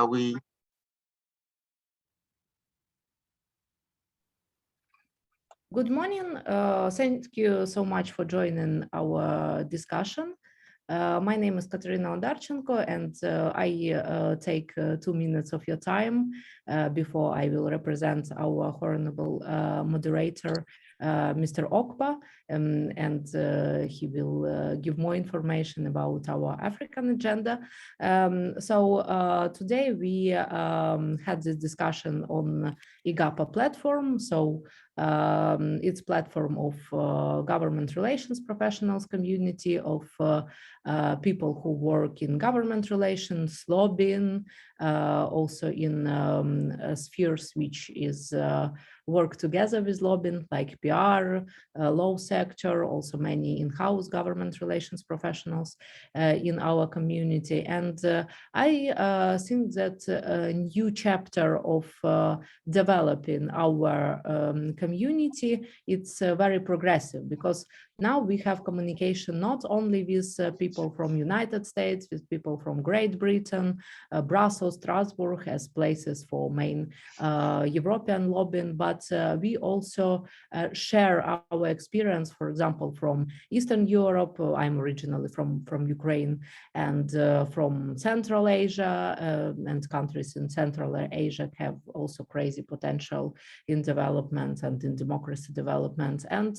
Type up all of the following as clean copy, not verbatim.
we Good morning. Thank you so much for joining our discussion. My name is Katerina Ondarchenko, and I take 2 minutes of your time before I will represent our honorable moderator, Mr. Okpa, and he will give more information about our African agenda. Today we had this discussion on IGAPA platform. It's platform of government relations professionals community of people who work in government relations, lobbying, also in spheres which is work together with lobbying, like PR, law sector, also many in-house government relations professionals in our community. And I think that a new chapter of developing our community, it's very progressive, because now we have communication not only with people from United States, with people from Great Britain, Brussels, Strasbourg as places for main European lobbying, but we also share our experience, for example, from Eastern Europe. I'm originally from Ukraine, and from Central Asia, and countries in Central Asia have also crazy potential in development and in democracy development. And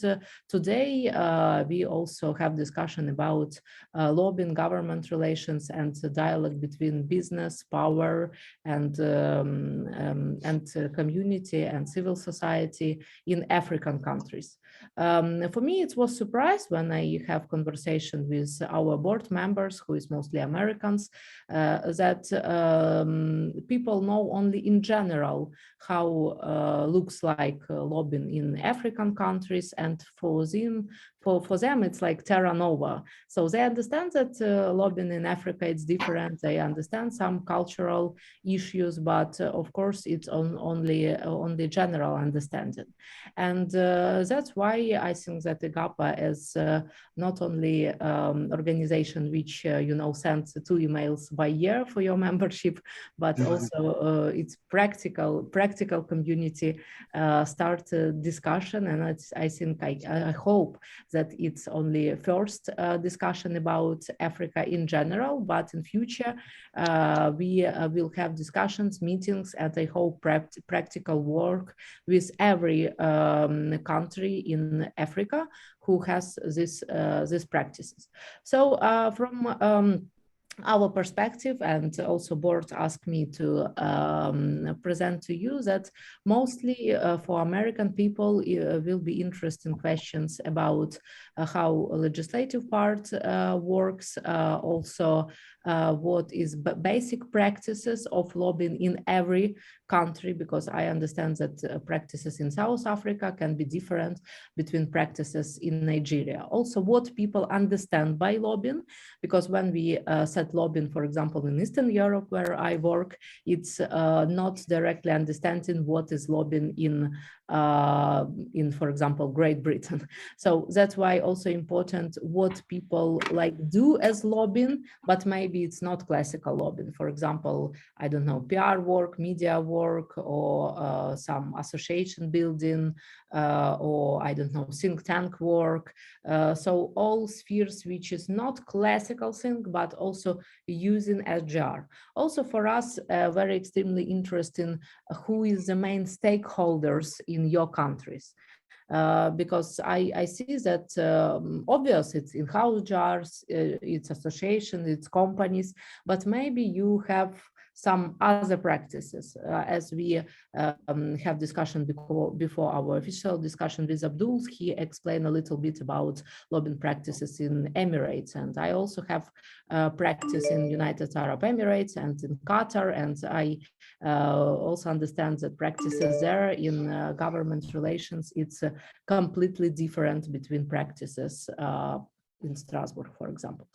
today we also have discussion about lobbying, government relations, and the dialogue between business, power, and community and civil society in African countries. For me, it was surprise when I have conversation with our board members, who is mostly Americans, that people know only in general how looks like lobbying in African countries, and for them it's like terra nova. So they understand that lobbying in Africa is different. They understand some cultural issues, but of course it's on the general understanding. And that's why I think that the IGAPA is not only organization which sends 2 emails by year for your membership, but also it's practical community start discussion. And I think I hope that it's only a first discussion about Africa in general, but in future we will have discussions, meetings, and I hope practical work with every country in Africa who has these practices. So from our perspective, and also board asked me to present to you that mostly for American people will be interesting questions about how legislative part works, also what is basic practices of lobbying in every country, because I understand that practices in South Africa can be different between practices in Nigeria. Also, what people understand by lobbying, because when we set lobbying, for example, in Eastern Europe, where I work, it's not directly understanding what is lobbying in, for example, Great Britain. So that's why also important what people like do as lobbying, but maybe it's not classical lobbying. For example, I don't know, PR work, media work, or some association building, or I don't know, think tank work. So all spheres which is not classical thing, but also using SGR. Also for us, very extremely interesting, who is the main stakeholders in your countries. Because I see that obvious it's in-house jars, it's association, it's companies, but maybe you have some other practices. As we have discussion before our official discussion with Abdul, he explained a little bit about lobbying practices in Emirates, and I also have practice in United Arab Emirates and in Qatar, and I also understand that practices there in government relations, it's completely different between practices in Strasbourg, for example.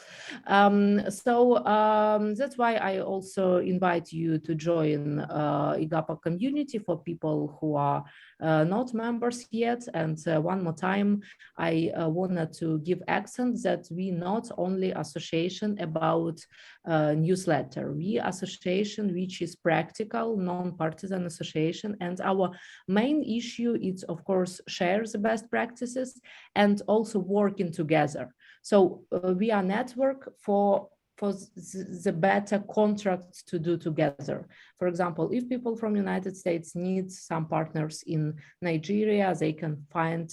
That's why I also invite you to join IGAPA community for people who are not members yet. And one more time, I wanted to give accent that we not only association about newsletter, we association which is practical, non-partisan association, and our main issue is, of course, share the best practices and also working together. So we are network for the better contracts to do together. For example, if people from United States need some partners in Nigeria, they can find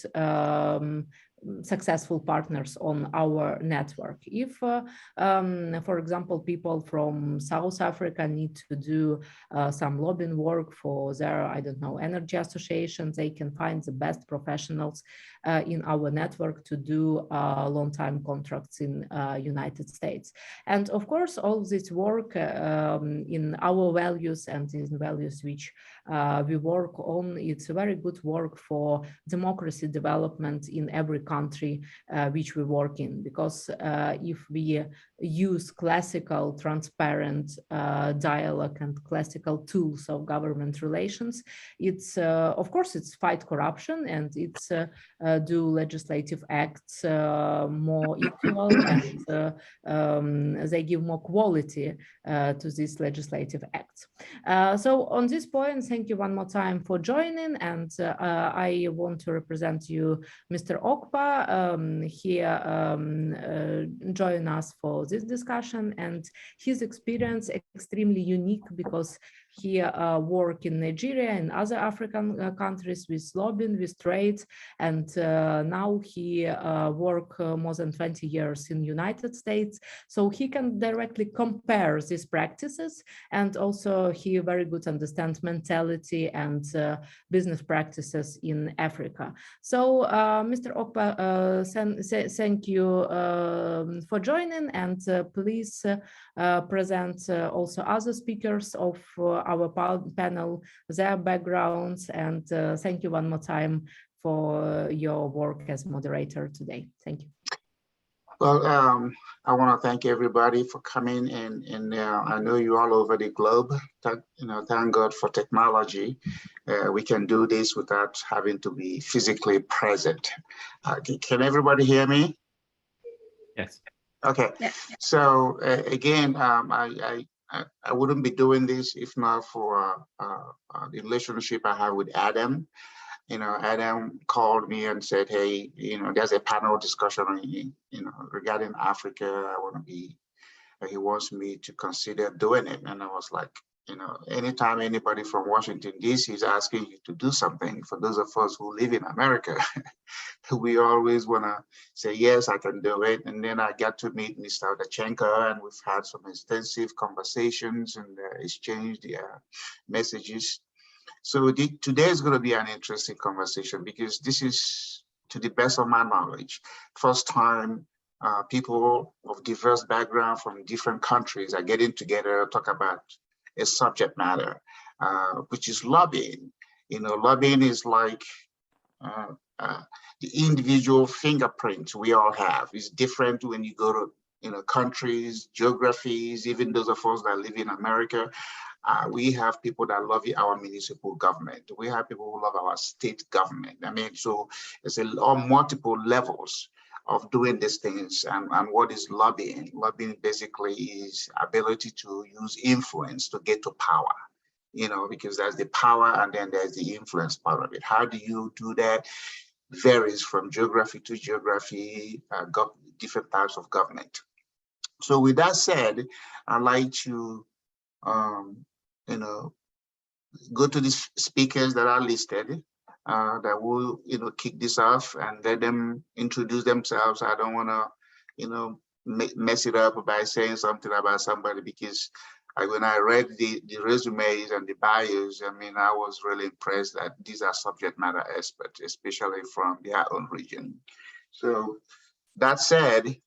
successful partners on our network. If, for example, people from South Africa need to do some lobbying work for their, I don't know, energy association, they can find the best professionals in our network to do long-time contracts in United States. And of course, all this work in our values and in values which we work on, it's a very good work for democracy development in every country which we work in, because if we use classical, transparent dialogue and classical tools of government relations, it's of course it's fight corruption and it's do legislative acts more equal and they give more quality to these legislative acts. So on this point, thank you one more time for joining, and I want to represent you, Mr. Okpa, here join us for this discussion, and his experience extremely unique because he worked in Nigeria and other African countries with lobbying, with trade, and now he worked more than 20 years in the United States. So he can directly compare these practices, and also he very good understands mentality and business practices in Africa. So Mr. Okpa, thank you for joining, and please present also other speakers of our panel, their backgrounds, and thank you one more time for your work as moderator today. Thank you. Well, I want to thank everybody for coming, and I know you're all over the globe. Thank God for technology. We can do this without having to be physically present. Can everybody hear me? Yes. Okay. Yeah. So again, I wouldn't be doing this if not for the relationship I have with Adam. Adam called me and said, hey, there's a panel discussion, regarding Africa. I want to be, he wants me to consider doing it. And I was like, anytime anybody from Washington, D.C. is asking you to do something, for those of us who live in America, we always want to say, yes, I can do it. And then I got to meet Mr. Dachenko, and we've had some extensive conversations and exchanged messages. So today is going to be an interesting conversation, because this is, to the best of my knowledge, first time people of diverse background from different countries are getting together to talk about a subject matter, which is lobbying. Lobbying is like the individual fingerprint we all have. It's different when you go to countries, geographies, even those of us that live in America. We have people that love our municipal government. We have people who love our state government. I mean, so it's on multiple levels of doing these things. And what is lobbying? Lobbying basically is ability to use influence to get to power, because there's the power and then there's the influence part of it. How do you do that? Varies from geography to geography, different types of government. So with that said, I'd like to go to the speakers that are listed that will, kick this off and let them introduce themselves. I don't want to, mess it up by saying something about somebody, because when I read the resumes and the bios, I mean, I was really impressed that these are subject matter experts, especially from their own region. So that said,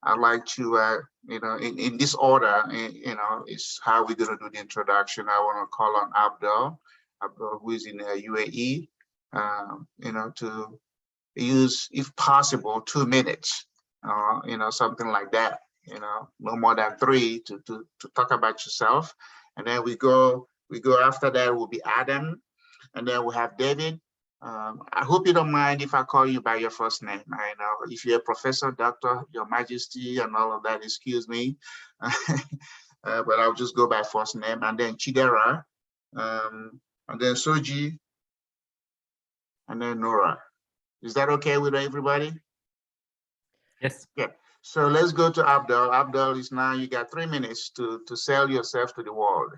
I'd like to, in this order, is how we're going to do the introduction. I want to call on Abdul, who is in UAE, to use, if possible, 2 minutes something like that. No more than 3 to talk about yourself, and then we go after that will be Adam, and then we have David. I hope you don't mind if I call you by your first name. I know if you're a professor, doctor, your majesty, and all of that, excuse me. But I'll just go by first name, and then Chidera, and then Soji, and then Nora. Is that okay with everybody? Yes. Yeah. So let's go to Abdul. Abdul is now, you got 3 minutes to sell yourself to the world.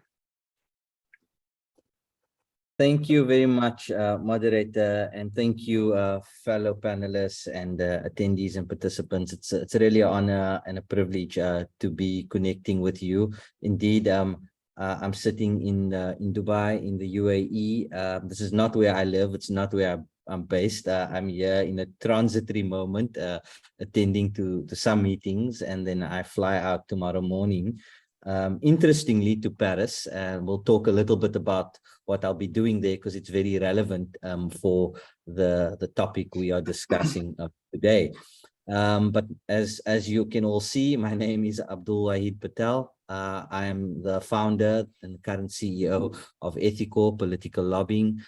Thank you very much, moderator, and thank you, fellow panelists and attendees and participants. It's really an honor and a privilege to be connecting with you. Indeed, I'm sitting in Dubai, in the UAE. This is not where I live. It's not where I'm based. I'm here in a transitory moment, attending to some meetings, and then I fly out tomorrow morning. Interestingly, to Paris, and we'll talk a little bit about what I'll be doing there because it's very relevant for the topic we are discussing today. But as you can all see, my name is Abdul Wahid Patel. I am the founder and current CEO of Ethical Political Lobbying.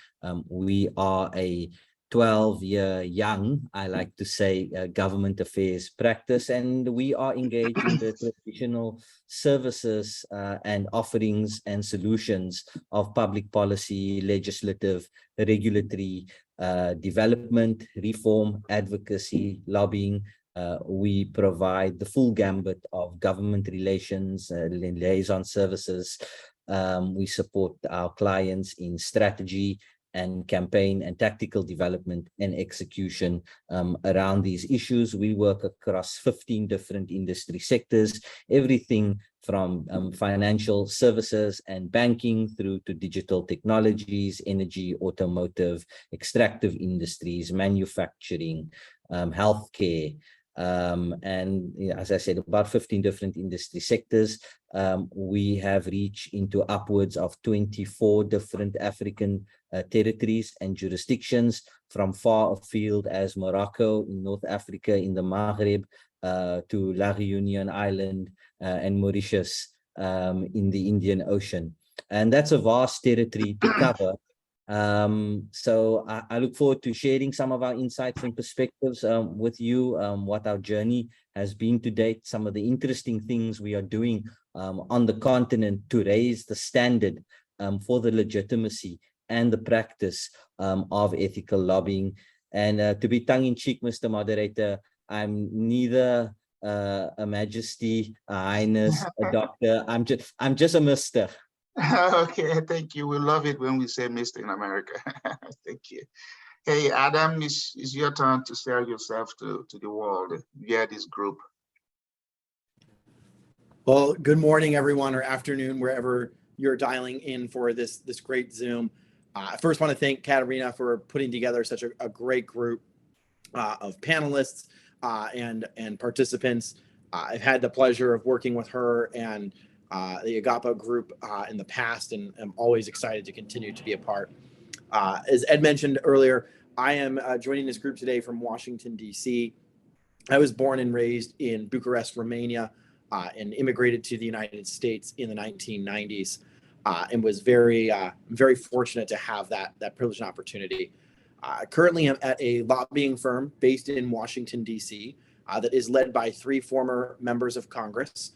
We are a 12-year young, I like to say, government affairs practice, and we are engaged in the traditional services and offerings and solutions of public policy, legislative, regulatory development, reform, advocacy, lobbying. We provide the full gambit of government relations, liaison services. We support our clients in strategy and campaign and tactical development and execution around these issues. We work across 15 different industry sectors, everything from financial services and banking through to digital technologies, energy, automotive, extractive industries, manufacturing, healthcare, and as I said, about 15 different industry sectors. We have reached into upwards of 24 different African territories and jurisdictions, from far afield as Morocco in North Africa, in the Maghreb, to La Réunion Island and Mauritius in the Indian Ocean. And that's a vast territory to cover. So I look forward to sharing some of our insights and perspectives with you, what our journey has been to date, some of the interesting things we are doing on the continent to raise the standard for the legitimacy and the practice of ethical lobbying. And to be tongue-in-cheek, Mr. Moderator, I'm neither a majesty, a highness, a doctor. I'm just a mister. Okay, thank you. We love it when we say Mr. in America. Thank you. Hey, Adam, it's your turn to sell yourself to the world via this group. Well, good morning, everyone, or afternoon, wherever you're dialing in for this great Zoom. I first want to thank Katerina for putting together such a great group of panelists and participants. I've had the pleasure of working with her and the IGAPA group in the past, and I'm always excited to continue to be a part. As Ed mentioned earlier, I am joining this group today from Washington, D.C. I was born and raised in Bucharest, Romania, and immigrated to the United States in the 1990s, and was very fortunate to have that privilege and opportunity. Currently, I'm at a lobbying firm based in Washington, D.C. That is led by 3 former members of Congress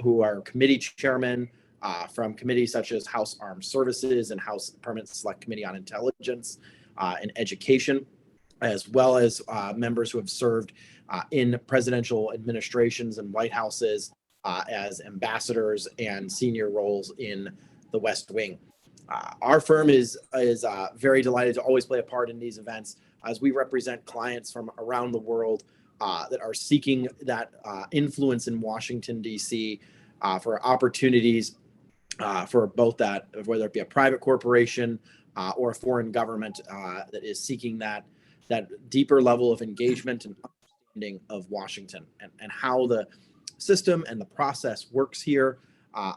who are committee chairmen from committees such as House Armed Services and House Permanent Select Committee on Intelligence and Education, as well as members who have served in presidential administrations and White Houses as ambassadors and senior roles in the West Wing. Our firm is very delighted to always play a part in these events as we represent clients from around the world that are seeking that influence in Washington, D.C. For opportunities for both that, whether it be a private corporation or a foreign government that is seeking that deeper level of engagement and understanding of Washington and how the system and the process works here,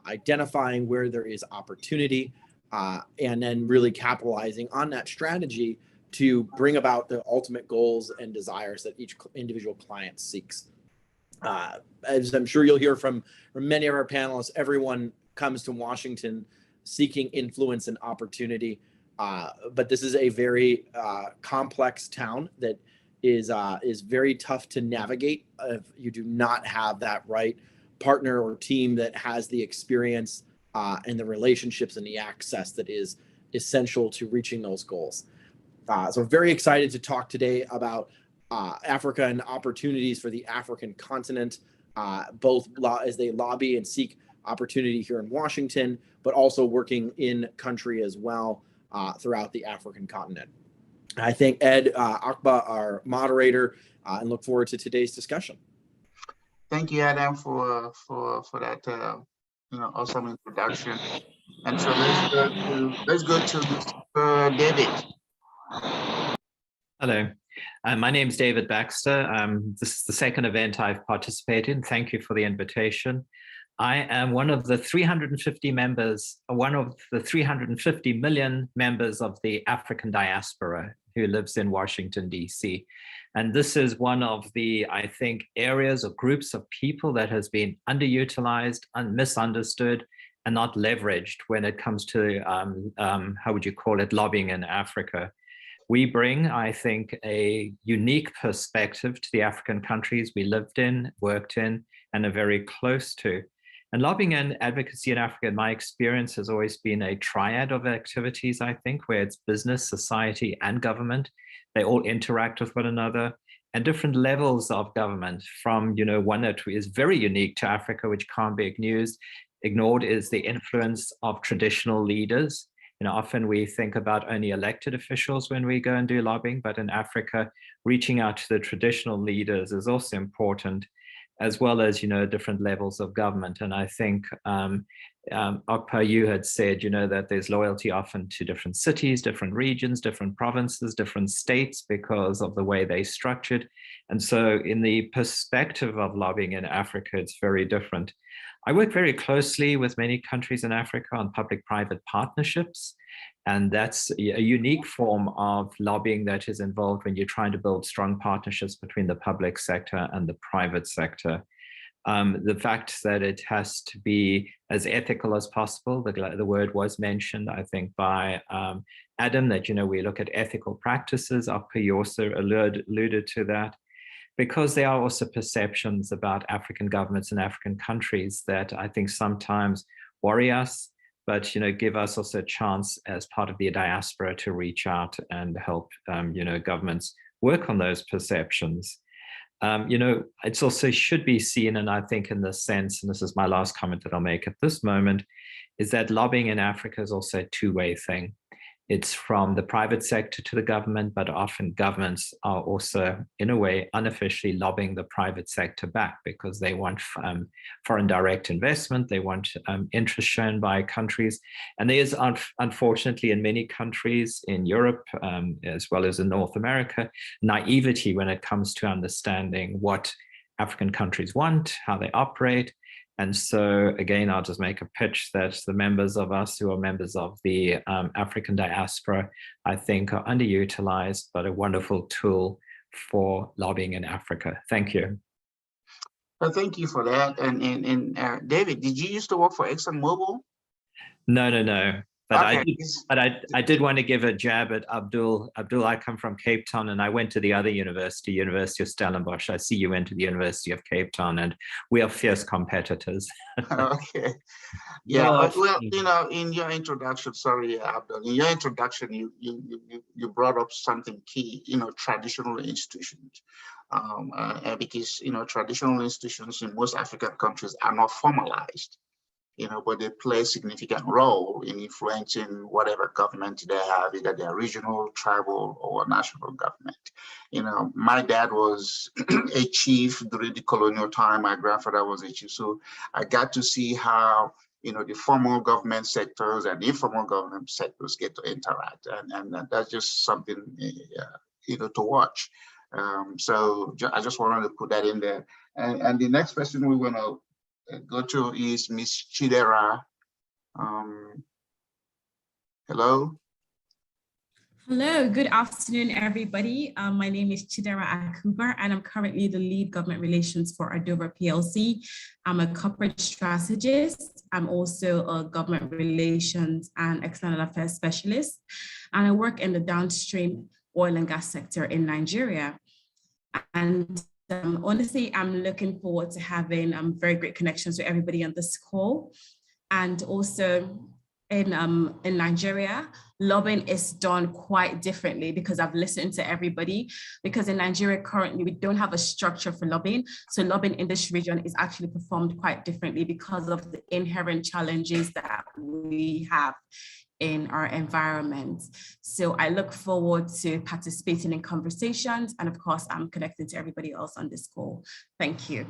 identifying where there is opportunity, and then really capitalizing on that strategy to bring about the ultimate goals and desires that each individual client seeks. As I'm sure you'll hear from many of our panelists, everyone comes to Washington seeking influence and opportunity. But this is a very complex town that is very tough to navigate if you do not have that right partner or team that has the experience and the relationships and the access that is essential to reaching those goals. So we're very excited to talk today about Africa and opportunities for the African continent, both as they lobby and seek opportunity here in Washington, but also working in country as well throughout the African continent. I thank Ed Akba, our moderator, and look forward to today's discussion. Thank you, Adam, for that awesome introduction. And so let's go to Mr. David. Hello, my name is David Baxter. This is the second event I've participated in. Thank you for the invitation. I am one of the 350 members, one of the 350 million members of the African diaspora who lives in Washington, D.C. And this is one of the, I think, areas or groups of people that has been underutilized and misunderstood and not leveraged when it comes to, how would you call it, lobbying in Africa. We bring, I think, a unique perspective to the African countries we lived in, worked in, and are very close to. And lobbying and advocacy in Africa, in my experience, has always been a triad of activities, I think, where it's business, society, and government. They all interact with one another, and different levels of government from, one that is very unique to Africa, which can't be ignored, is the influence of traditional leaders. Often we think about only elected officials when we go and do lobbying, but in Africa, reaching out to the traditional leaders is also important, as well as, different levels of government. And I think, Akpa, you had said, that there's loyalty often to different cities, different regions, different provinces, different states because of the way they structured. And so in the perspective of lobbying in Africa, it's very different. I work very closely with many countries in Africa on public-private partnerships, and that's a unique form of lobbying that is involved when you're trying to build strong partnerships between the public sector and the private sector. The fact that it has to be as ethical as possible, the word was mentioned, I think, by Adam, that, we look at ethical practices. Akpa, you also alluded to that. Because there are also perceptions about African governments and African countries that I think sometimes worry us, but give us also a chance as part of the diaspora to reach out and help governments work on those perceptions. It's also should be seen, and I think in this sense, and this is my last comment that I'll make at this moment, is that lobbying in Africa is also a two-way thing. It's from the private sector to the government, but often governments are also, in a way, unofficially lobbying the private sector back because they want foreign direct investment, they want interest shown by countries. And there is, unfortunately, in many countries in Europe, as well as in North America, naivety when it comes to understanding what African countries want, how they operate. And so, again, I'll just make a pitch that the members of us who are members of the African diaspora, I think, are underutilized, but a wonderful tool for lobbying in Africa. Thank you. Well, thank you for that. And David, did you used to work for ExxonMobil? No. But okay. I did want to give a jab at Abdul. Abdul, I come from Cape Town, and I went to the other university, University of Stellenbosch. I see you went to the University of Cape Town, and we are fierce competitors. Okay. Yeah. No, well, in your introduction, sorry, Abdul, in your introduction, you brought up something key. Traditional institutions, because traditional institutions in most African countries are not formalized. But they play a significant role in influencing whatever government they have, either they're regional, tribal, or national government. My dad was a chief during the colonial time. My grandfather was a chief. So I got to see how, the formal government sectors and informal government sectors get to interact. And that's just something, to watch. So I just wanted to put that in there. And the next person we're going to go to is Miss Chidera. Hello. Hello, good afternoon, everybody. My name is Chidera Akubar, and I'm currently the lead government relations for Adobe PLC. I'm a corporate strategist. I'm also a government relations and external affairs specialist, and I work in the downstream oil and gas sector in Nigeria. And honestly, I'm looking forward to having very great connections with everybody on this call. And also in Nigeria, lobbying is done quite differently because I've listened to everybody, because in Nigeria currently we don't have a structure for lobbying. So lobbying in this region is actually performed quite differently because of the inherent challenges that we have in our environment. So I look forward to participating in conversations, and of course I'm connected to everybody else on this call. Thank you.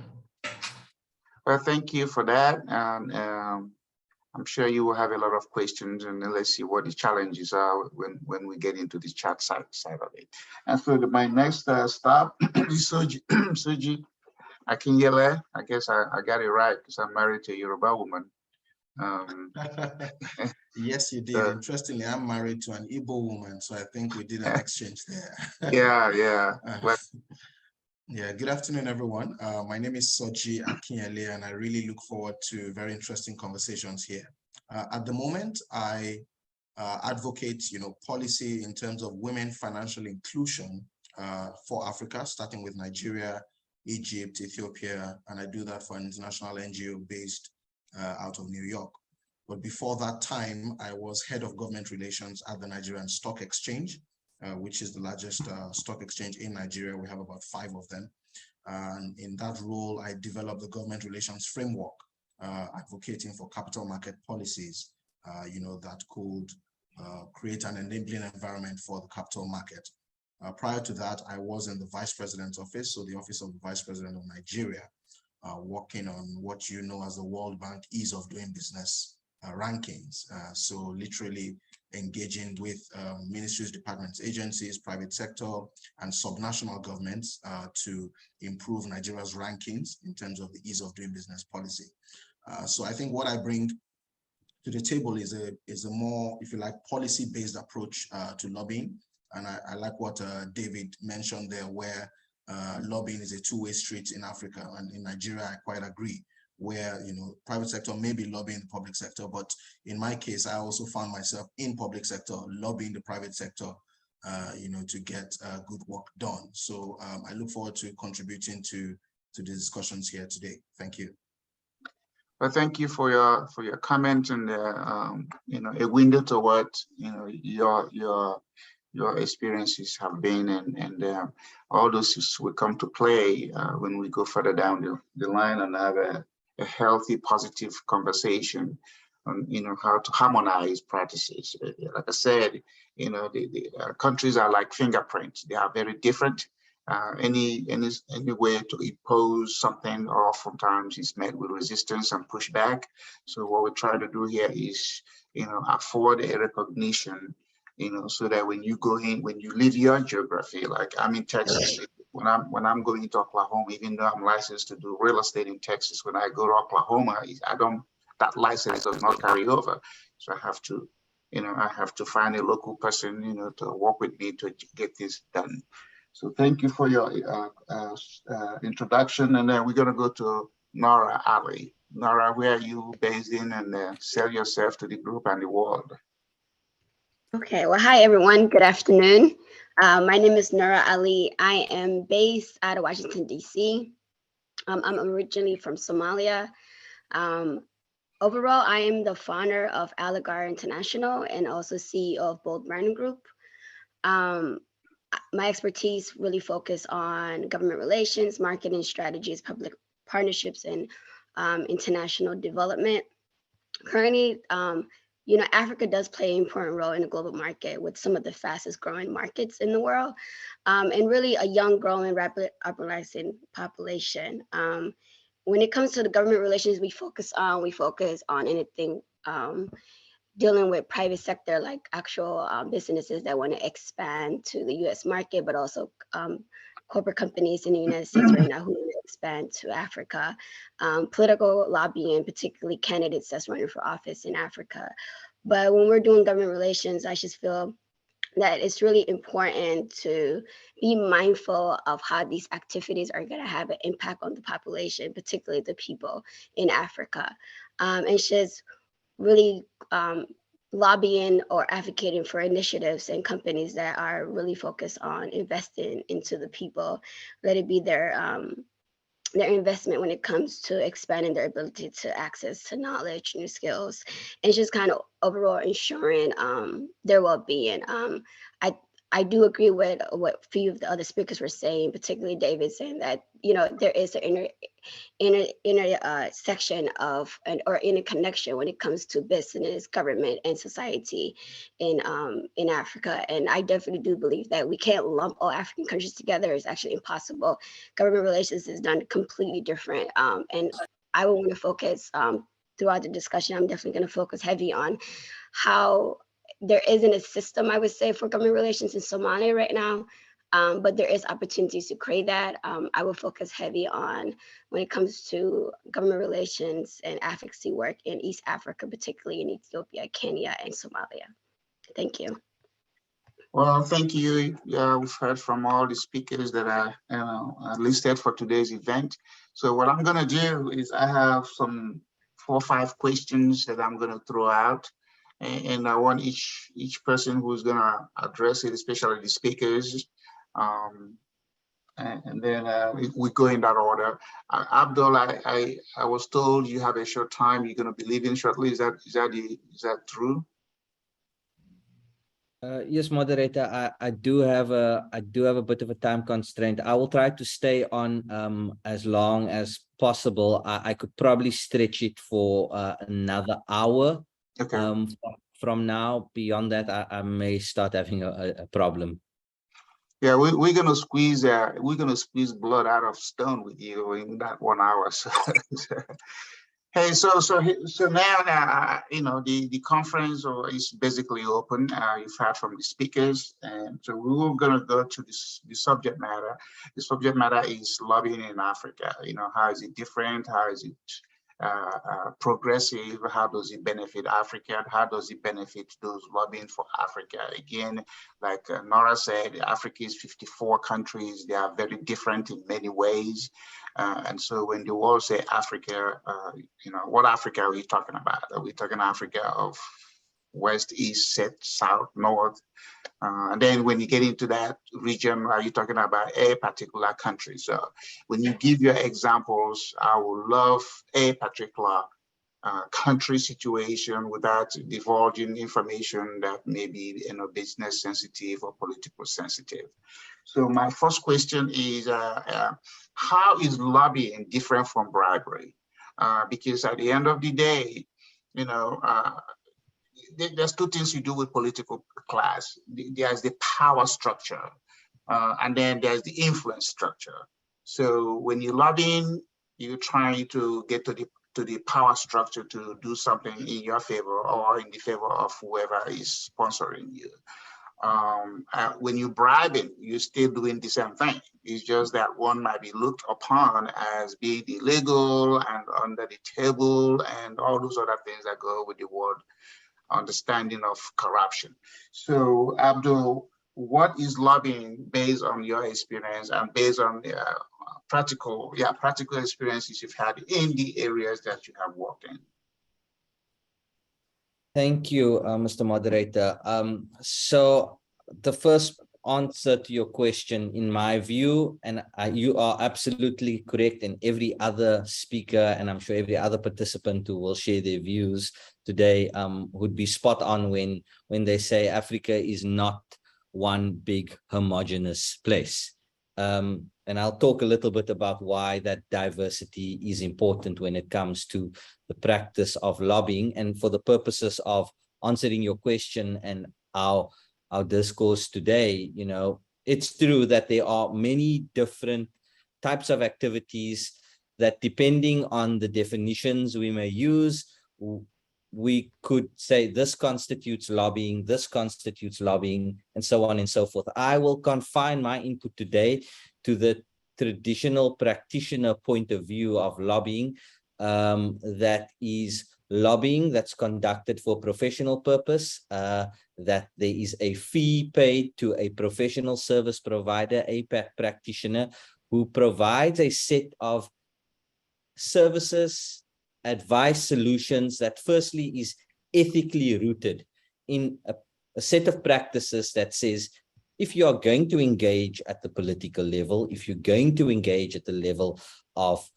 Well, thank you for that. And I'm sure you will have a lot of questions, and then let's see what the challenges are when we get into the chat side of it. And so my next stop is Soji Akinyele. I guess I got it right because I'm married to a Yoruba woman. Yes, you did. Interestingly, I'm married to an Igbo woman, so I think we did an exchange there. Yeah. Yeah, good afternoon, everyone. My name is Soji Akinyele, and I really look forward to very interesting conversations here. At the moment, I advocate, policy in terms of women financial inclusion for Africa, starting with Nigeria, Egypt, Ethiopia, and I do that for an international NGO based out of New York. But before that time, I was head of government relations at the Nigerian Stock Exchange, which is the largest stock exchange in Nigeria. We have about 5 of them. And in that role, I developed the government relations framework, advocating for capital market policies, that could create an enabling environment for the capital market. Prior to that, I was in the Vice President's office, so the Office of the Vice President of Nigeria, working on what you know as the World Bank Ease of Doing Business rankings. So literally engaging with ministries, departments, agencies, private sector, and subnational governments to improve Nigeria's rankings in terms of the ease of doing business policy. So I think what I bring to the table is a more, if you like, policy-based approach to lobbying. And I like what David mentioned there, where lobbying is a two-way street in Africa, and in Nigeria, I quite agree, where private sector may be lobbying the public sector, but in my case, I also found myself in public sector lobbying the private sector, to get good work done. So I look forward to contributing to the discussions here today. Thank you. Well, thank you for your comment and a window to what your experiences have been, and all those will come to play when we go further down the line and have a healthy, positive conversation on how to harmonize practices. Like I said, the countries are like fingerprints; they are very different. Any way to impose something oftentimes is met with resistance and pushback. So what we try to do here is, afford a recognition, so that when you go in, when you leave your geography, like I'm in Texas, when I'm going to Oklahoma, even though I'm licensed to do real estate in Texas, when I go to Oklahoma, that license does not carry over. So I have to find a local person, to work with me to get this done. So thank you for your introduction. And then we're going to go to Nora Ali. Nora, where are you based in, and sell yourself to the group and the world? Okay, well, hi, everyone. Good afternoon. My name is Nora Ali. I am based out of Washington, D.C. I'm originally from Somalia. Overall, I am the founder of Aligar International and also CEO of Bold Branding Group. My expertise really focus on government relations, marketing strategies, public partnerships, and international development. Currently, Africa does play an important role in the global market with some of the fastest growing markets in the world, and really a young, growing, rapid urbanizing population. When it comes to the government relations we focus on anything dealing with private sector, like actual businesses that want to expand to the US market, but also corporate companies in the United States right now who want to expand to Africa, political lobbying, particularly candidates that's running for office in Africa. But when we're doing government relations, I just feel that it's really important to be mindful of how these activities are going to have an impact on the population, particularly the people in Africa. And just really lobbying or advocating for initiatives and companies that are really focused on investing into the people, let it be their investment when it comes to expanding their ability to access to knowledge, new skills, and just kind of overall ensuring their well-being. I do agree with what a few of the other speakers were saying, particularly David saying that, you know, there is an inner section of or interconnection when it comes to business, government, and society in Africa. And I definitely do believe that we can't lump all African countries together. It's actually impossible. Government relations is done completely different. And I will want to focus throughout the discussion. I'm definitely going to focus heavy on how there isn't a system, I would say, for government relations in Somalia right now, but there is opportunities to create that. I will focus heavy on when it comes to government relations and advocacy work in East Africa, particularly in Ethiopia, Kenya, and Somalia. Thank you. Well, thank you. We've heard from all the speakers that are listed for today's event. So what I'm going to do is I have some 4 or 5 questions that I'm going to throw out. And I want each person who's going to address it, especially the speakers. And then we go in that order. Abdul, I was told you have a short time. You're going to be leaving shortly. Is that true? Yes, moderator. I do have a bit of a time constraint. I will try to stay on as long as possible. I could probably stretch it for another hour. Okay. From now, beyond that, I may start having a problem. Yeah, we're gonna squeeze blood out of stone with you in that 1 hour. So, hey, so now you know the conference is basically open. You've heard from the speakers, and so we're gonna go to the subject matter. The subject matter is lobbying in Africa. You know, how is it different? How is it progressive? How does it benefit Africa? How does it benefit those lobbying for Africa? Again, like Nora said, Africa is 54 countries. They are very different in many ways. And so when the world say Africa, you know, what Africa are we talking about? Are we talking Africa of West, East, South, North? And then when you get into that region, are you talking about a particular country? So when you give your examples, I would love a particular country situation without divulging information that may be, you know, business sensitive or political sensitive. So my first question is, how is lobbying different from bribery? Because at the end of the day, you know, there's 2 things you do with political class. There's the power structure, and then there's the influence structure. So when you're lobbying, you're trying to get to the power structure to do something in your favor or in the favor of whoever is sponsoring you. When you're bribing, you're still doing the same thing. It's just that one might be looked upon as being illegal and under the table and all those other things that go with the word understanding of corruption. So Abdul, what is lobbying based on your experience and based on practical experiences you've had in the areas that you have worked in? Thank you, Mr. Moderator. So the first answer to your question, in my view, and you are absolutely correct, and every other speaker, and I'm sure every other participant who will share their views today would be spot on when they say Africa is not one big homogeneous place. And I'll talk a little bit about why that diversity is important when it comes to the practice of lobbying. And for the purposes of answering your question and our discourse today, you know, it's true that there are many different types of activities that, depending on the definitions we may use, we could say this constitutes lobbying, this constitutes lobbying, and so on and so forth. I will confine my input today to the traditional practitioner point of view of lobbying that is lobbying that's conducted for professional purpose, that there is a fee paid to a professional service provider, a practitioner, who provides a set of services, advice, solutions that firstly is ethically rooted in a set of practices that says, if you are going to engage at the political level, if you're going to engage at the level of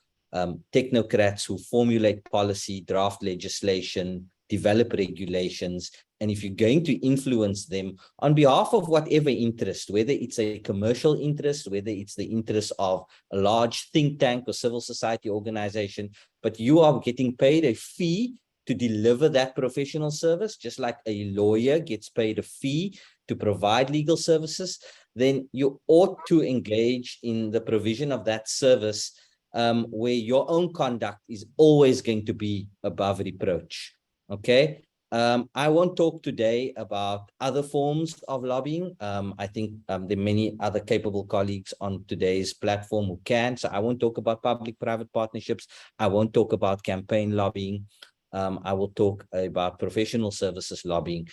technocrats who formulate policy, draft legislation, develop regulations, and if you're going to influence them on behalf of whatever interest, whether it's a commercial interest, whether it's the interest of a large think tank or civil society organization, but you are getting paid a fee to deliver that professional service, just like a lawyer gets paid a fee to provide legal services, then you ought to engage in the provision of that service where your own conduct is always going to be above reproach. Okay. I won't talk today about other forms of lobbying. I think there are many other capable colleagues on today's platform who can. So I won't talk about public-private partnerships. I won't talk about campaign lobbying. I will talk about professional services lobbying.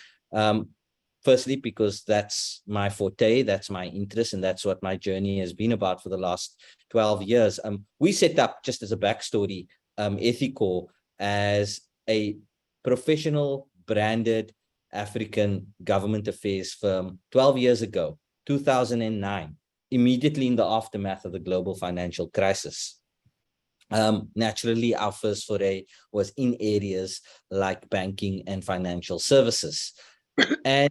Firstly, because that's my forte, that's my interest, and that's what my journey has been about for the last 12 years. We set up, just as a backstory, Ethicor as a professional branded African government affairs firm 12 years ago, 2009, immediately in the aftermath of the global financial crisis. Naturally, our first foray was in areas like banking and financial services. And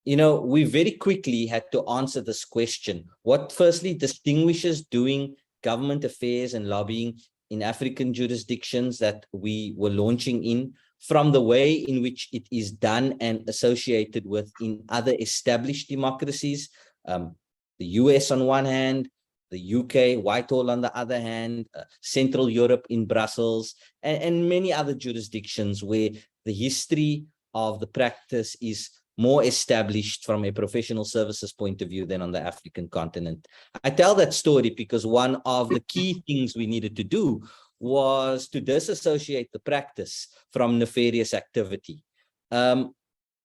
you know, we very quickly had to answer this question. What firstly distinguishes doing government affairs and lobbying in African jurisdictions that we were launching in from the way in which it is done and associated with in other established democracies, the US on one hand, the UK, Whitehall on the other hand, Central Europe in Brussels, and many other jurisdictions where the history of the practice is more established from a professional services point of view than on the African continent. I tell that story because one of the key things we needed to do was to disassociate the practice from nefarious activity.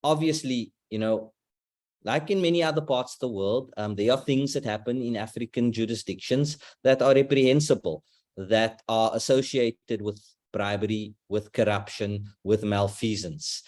Obviously, you know, like in many other parts of the world, there are things that happen in African jurisdictions that are reprehensible, that are associated with bribery, with corruption, with malfeasance.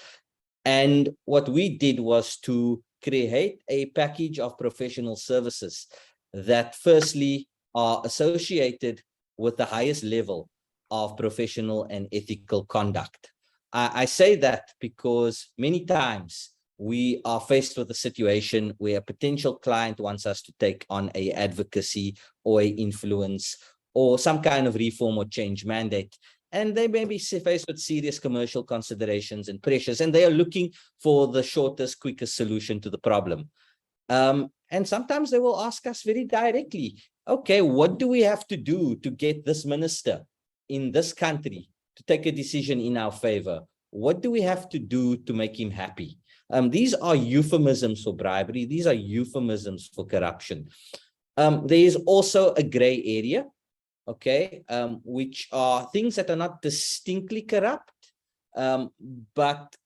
And what we did was to create a package of professional services that firstly are associated with the highest level of professional and ethical conduct. I say that because many times we are faced with a situation where a potential client wants us to take on an advocacy or an influence or some kind of reform or change mandate. And they may be faced with serious commercial considerations and pressures, and they are looking for the shortest, quickest solution to the problem. And sometimes they will ask us very directly, okay, what do we have to do to get this minister in this country to take a decision in our favor? What do we have to do to make him happy? These are euphemisms for bribery. These are euphemisms for corruption. There is also a gray area, okay, which are things that are not distinctly corrupt, but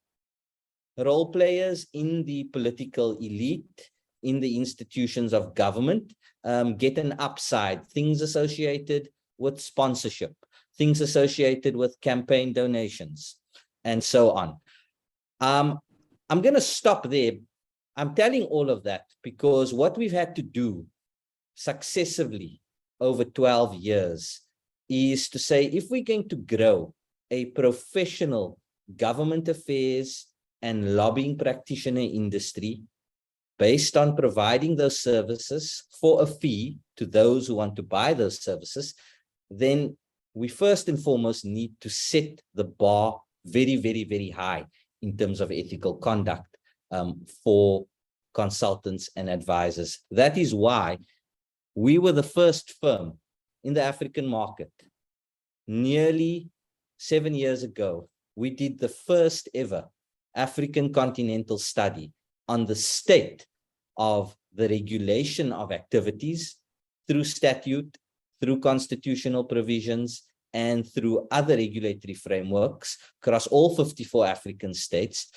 role players in the political elite, in the institutions of government, get an upside, things associated with sponsorship, things associated with campaign donations, and so on. I'm going to stop there. I'm telling all of that because what we've had to do successively over 12 years is to say, if we're going to grow a professional government affairs and lobbying practitioner industry based on providing those services for a fee to those who want to buy those services, then we first and foremost need to set the bar very, very, very high in terms of ethical conduct for consultants and advisors. That is why we were the first firm in the African market. Nearly 7 years ago, we did the first ever African continental study on the state of the regulation of activities through statute, through constitutional provisions, and through other regulatory frameworks across all 54 African states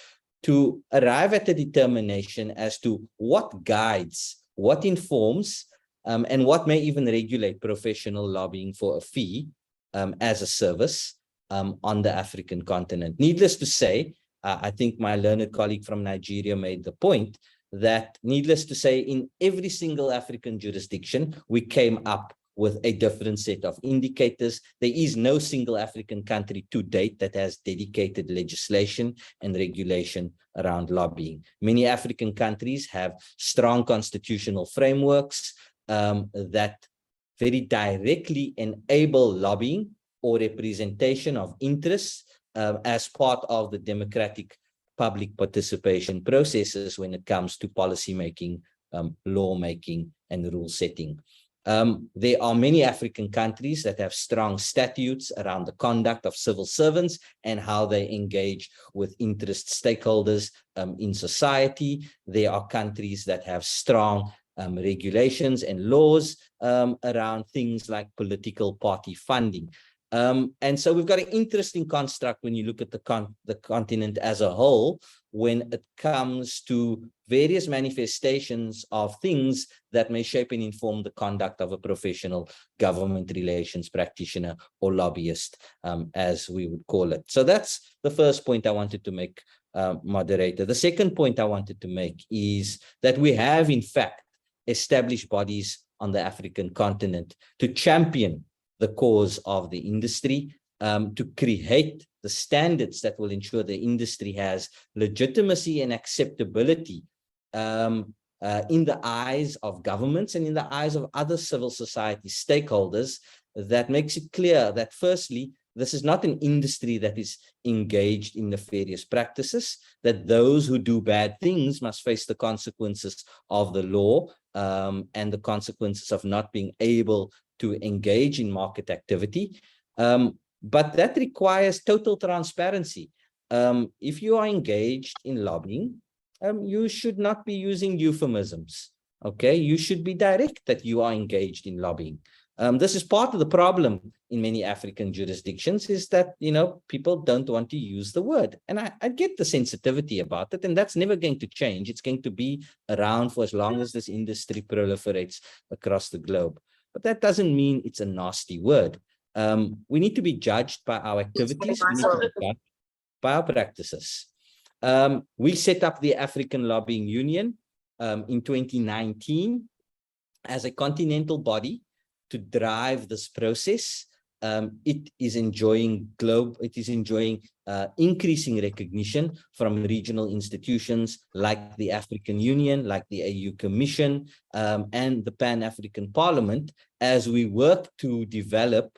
to arrive at a determination as to what guides, what informs, and what may even regulate professional lobbying for a fee as a service on the African continent. Needless to say, I think my learned colleague from Nigeria made the point that, needless to say, in every single African jurisdiction, we came up with a different set of indicators. There is no single African country to date that has dedicated legislation and regulation around lobbying. Many African countries have strong constitutional frameworks that very directly enable lobbying or representation of interests as part of the democratic public participation processes when it comes to policy making, law making, and rule setting. There are many African countries that have strong statutes around the conduct of civil servants and how they engage with interest stakeholders in society. There are countries that have strong regulations and laws around things like political party funding. And so we've got an interesting construct when you look at the continent as a whole, when it comes to various manifestations of things that may shape and inform the conduct of a professional government relations practitioner or lobbyist, as we would call it. So that's the first point I wanted to make, moderator. The second point I wanted to make is that we have, in fact, established bodies on the African continent to champion the cause of the industry, to create the standards that will ensure the industry has legitimacy and acceptability in the eyes of governments and in the eyes of other civil society stakeholders. That makes it clear that, firstly, this is not an industry that is engaged in nefarious practices, that those who do bad things must face the consequences of the law and the consequences of not being able to engage in market activity. But that requires total transparency. If you are engaged in lobbying, you should not be using euphemisms, okay? You should be direct that you are engaged in lobbying. This is part of the problem in many African jurisdictions, is that, you know, people don't want to use the word. And I get the sensitivity about it, and that's never going to change. It's going to be around for as long as this industry proliferates across the globe. But that doesn't mean it's a nasty word. We need to be judged by our activities. We need to be judged by our practices. We set up the African Lobbying Union in 2019 as a continental body to drive this process. It is enjoying increasing recognition from regional institutions like the African Union, like the AU Commission, and the Pan-African Parliament, as we work to develop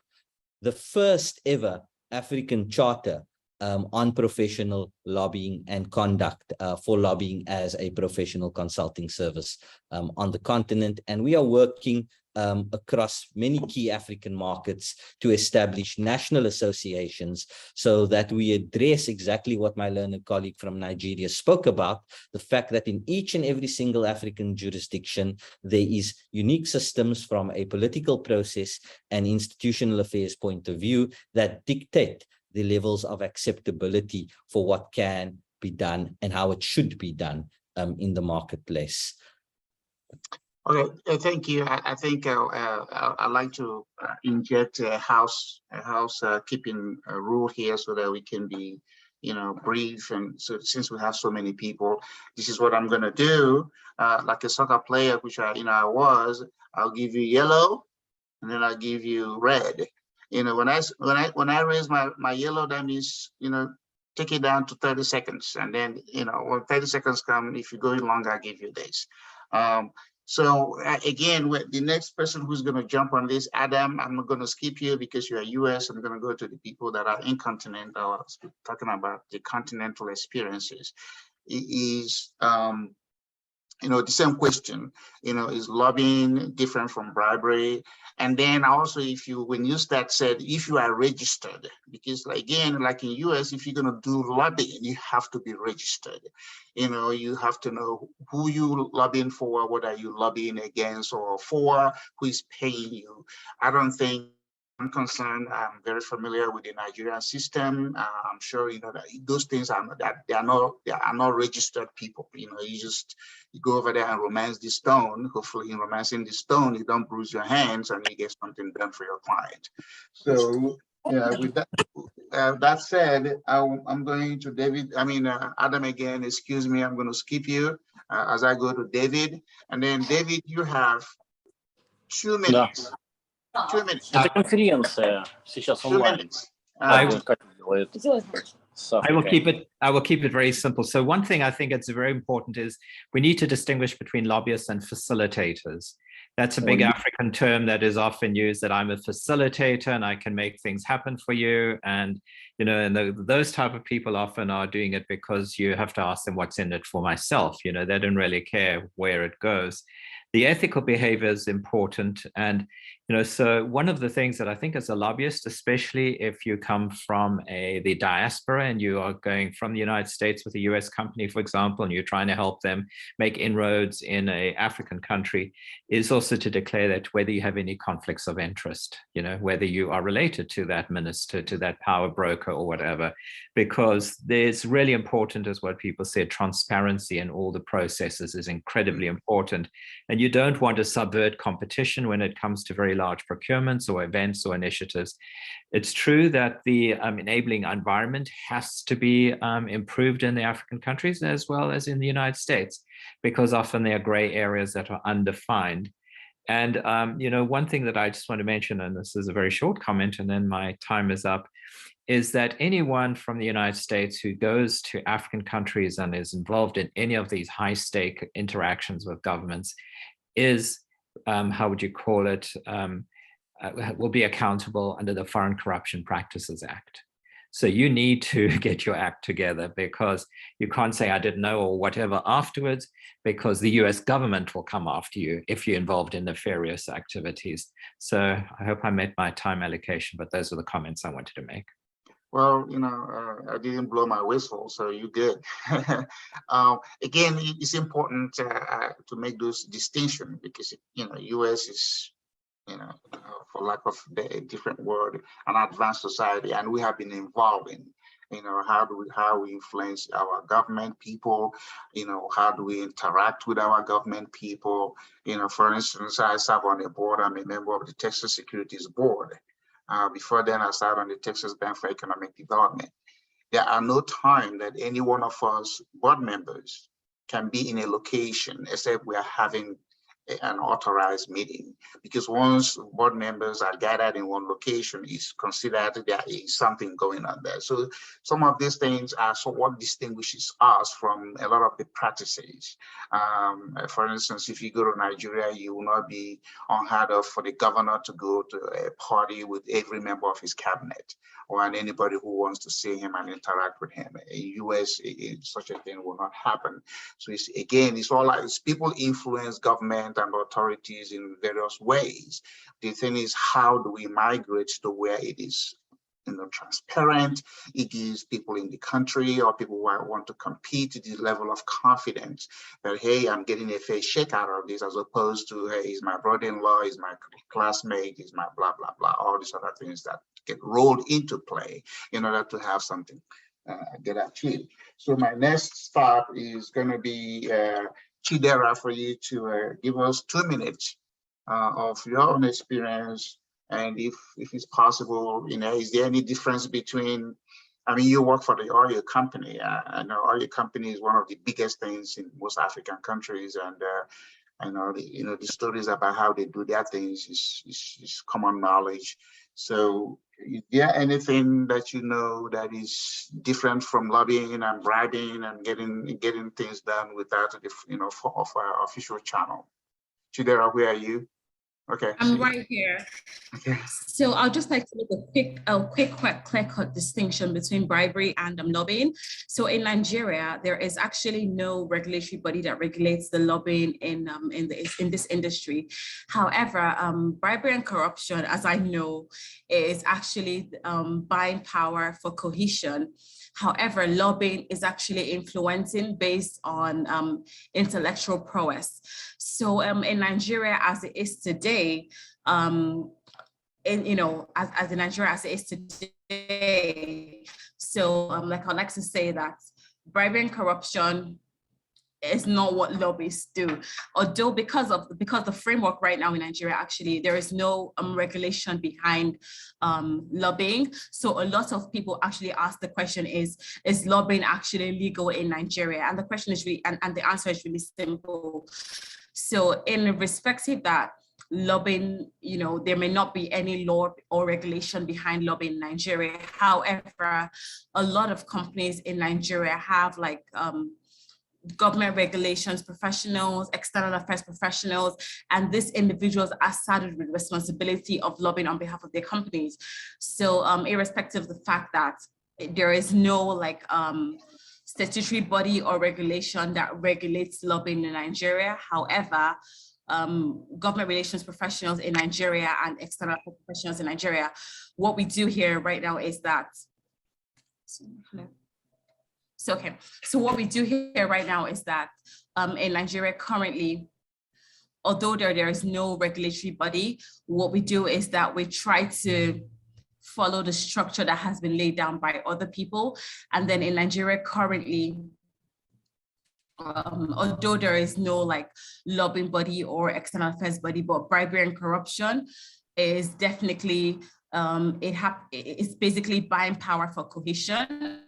the first ever African Charter on professional lobbying and conduct for lobbying as a professional consulting service on the continent. And we are working across many key African markets to establish national associations so that we address exactly what my learned colleague from Nigeria spoke about, the fact that in each and every single African jurisdiction, there is unique systems from a political process and institutional affairs point of view that dictate the levels of acceptability for what can be done and how it should be done in the marketplace. Okay, thank you. I think I'd like to inject a housekeeping rule here so that we can be, you know, brief. And so since we have so many people, this is what I'm going to do. Like a soccer player, which I was, I'll give you yellow, and then I'll give you red. You know, when I raise my yellow, that means, you know, take it down to 30 seconds. And then, you know, when 30 seconds come, if you're going longer, I'll give you this. So again, the next person who's going to jump on this, Adam, I'm not going to skip you because you're US. I'm going to go to the people that are incontinental, talking about the continental experiences. It is, you know, the same question, you know, is lobbying different from bribery? And then also, when you said, if you are registered, because again, like in US, if you're going to do lobbying, you have to be registered. You know, you have to know who you lobbying for, what are you lobbying against or for, who is paying you. I don't think I'm concerned, I'm very familiar with the Nigerian system. I'm sure you know that those things are not, that they are not registered people. You know, you go over there and romance the stone. Hopefully, in romancing the stone, you don't bruise your hands and you get something done for your client. So, yeah, with that. That said, I'm going to David. Adam again. Excuse me. I'm going to skip you as I go to David, and then David, you have 2 minutes. 2 minutes. Это конференция сейчас 2 онлайн. minutes. Как делает I will keep it very simple. So one thing I think it's very important is we need to distinguish between lobbyists and facilitators. That's a big African term that is often used, that I'm a facilitator and I can make things happen for you. And, you know, and those type of people often are doing it because you have to ask them what's in it for myself. You know, they don't really care where it goes. The ethical behavior is important. And, you know, so one of the things that I think as a lobbyist, especially if you come from the diaspora and you are going from the United States with a US company, for example, and you're trying to help them make inroads in an African country, is also to declare that whether you have any conflicts of interest, you know, whether you are related to that minister, to that power broker or whatever, because there's really important, as what people said, transparency in all the processes is incredibly important. And you don't want to subvert competition when it comes to very large procurements or events or initiatives. It's true that the enabling environment has to be improved in the African countries as well as in the United States, because often there are gray areas that are undefined. And, you know, one thing that I just want to mention, and this is a very short comment and then my time is up, is that anyone from the United States who goes to African countries and is involved in any of these high stake interactions with governments is, how would you call it, will be accountable under the Foreign Corruption Practices Act. So you need to get your act together, because you can't say I didn't know or whatever afterwards, because the US government will come after you if you're involved in nefarious activities. So I hope I met my time allocation, but those are the comments I wanted to make. Well, you know, I didn't blow my whistle, so you're good. Again, it's important to make those distinctions, because, you know, US is, you know, for lack of a different word, an advanced society, and we have been involved in, you know, how we influence our government people, you know, how do we interact with our government people. You know, for instance, I serve on the board. I'm a member of the Texas Securities Board. Before then, I sat on the Texas Bank for Economic Development. There are no time that any one of us board members can be in a location except we are having an authorized meeting, because once board members are gathered in one location, it's considered there is something going on there. So some of these things are what distinguishes us from a lot of the practices. For instance, if you go to Nigeria, you will not be unheard of for the governor to go to a party with every member of his cabinet, or anybody who wants to see him and interact with him. In US, such a thing will not happen. So it's all like people influence government and authorities in various ways. The thing is, how do we migrate to where it is, you know, transparent? It gives people in the country or people who want to compete the level of confidence that, hey, I'm getting a fair shake out of this, as opposed to, hey, he's my brother-in-law, he's my classmate, he's my blah, blah, blah, all these other things that get rolled into play in order to have something get achieved. So my next stop is going to be Chidera, for you to give us 2 minutes of your own experience, and if it's possible, you know, is there any difference between, I mean, you work for the oil company. I know oil company is one of the biggest things in most African countries, and I know the stories about how they do their things is common knowledge. So is there anything that you know that is different from lobbying and bribing and getting things done without our official channel? Chidera, where are you? Okay. I'm right here. Okay. So I'll just like to make a quick clear-cut distinction between bribery and lobbying. So in Nigeria, there is actually no regulatory body that regulates the lobbying in this industry. However, bribery and corruption, as I know, is actually buying power for cohesion. However, lobbying is actually influencing based on intellectual prowess. So in Nigeria, as it is today, in, you know, as in Nigeria as it is today. So like I'd like to say that bribery and corruption is not what lobbyists do. Although because the framework right now in Nigeria, actually, there is no regulation behind lobbying. So a lot of people actually ask the question, is lobbying actually legal in Nigeria? And the question is really, and the answer is really simple. So in respective that lobbying, you know, there may not be any law or regulation behind lobbying in Nigeria. However, a lot of companies in Nigeria have like government regulations professionals, external affairs professionals, and these individuals are saddled with responsibility of lobbying on behalf of their companies. So irrespective of the fact that there is no like statutory body or regulation that regulates lobbying in Nigeria. However, government relations professionals in Nigeria and external professionals in Nigeria, what we do here right now is that, so what we do here right now is that in Nigeria currently, although there is no regulatory body, what we do is that we try to follow the structure that has been laid down by other people. And then in Nigeria currently, although there is no like lobbying body or external affairs body, but bribery and corruption is definitely, it's basically buying power for cohesion.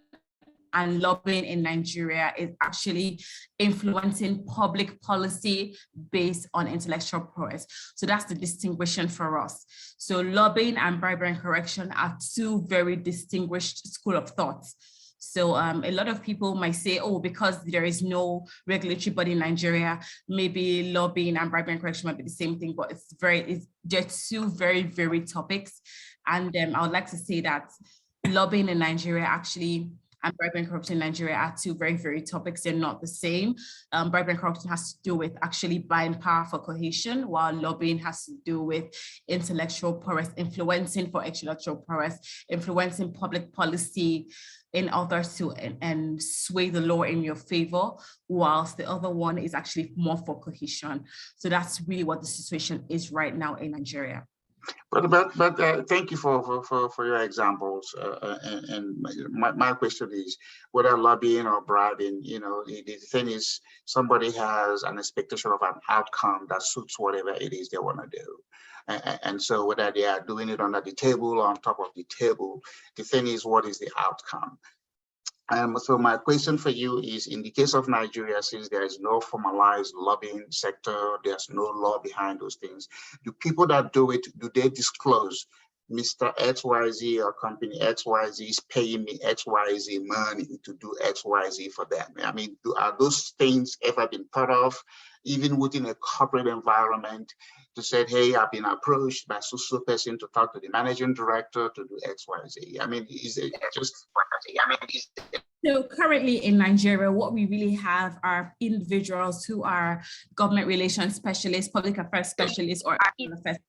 And lobbying in Nigeria is actually influencing public policy based on intellectual prowess. So that's the distinguishing for us. So lobbying and bribery and corruption are two very distinguished school of thought. So a lot of people might say, oh, because there is no regulatory body in Nigeria, maybe lobbying and bribery and corruption might be the same thing, but they're two very, very topics. And I would like to say that lobbying in Nigeria actually and bribery and corruption in Nigeria are two very, very topics. They're not the same. Bribery and corruption has to do with actually buying power for cohesion, while lobbying has to do with intellectual prowess, influencing for intellectual prowess, influencing public policy in order to and sway the law in your favor, whilst the other one is actually more for cohesion. So that's really what the situation is right now in Nigeria. But thank you for your examples. And my question is, whether lobbying or bribing, you know, the thing is, somebody has an expectation of an outcome that suits whatever it is they want to do. And so whether they are doing it under the table or on top of the table, the thing is, what is the outcome? So my question for you is, in the case of Nigeria, since there is no formalized lobbying sector, there's no law behind those things, do people that do it, do they disclose, Mr. XYZ or company XYZ is paying me XYZ money to do XYZ for them? I mean, are those things ever been thought of, even within a corporate environment, to say, hey, I've been approached by so person to talk to the managing director to do XYZ? I mean, is it just, so currently in Nigeria, what we really have are individuals who are government relations specialists, public affairs specialists, or affairs specialists.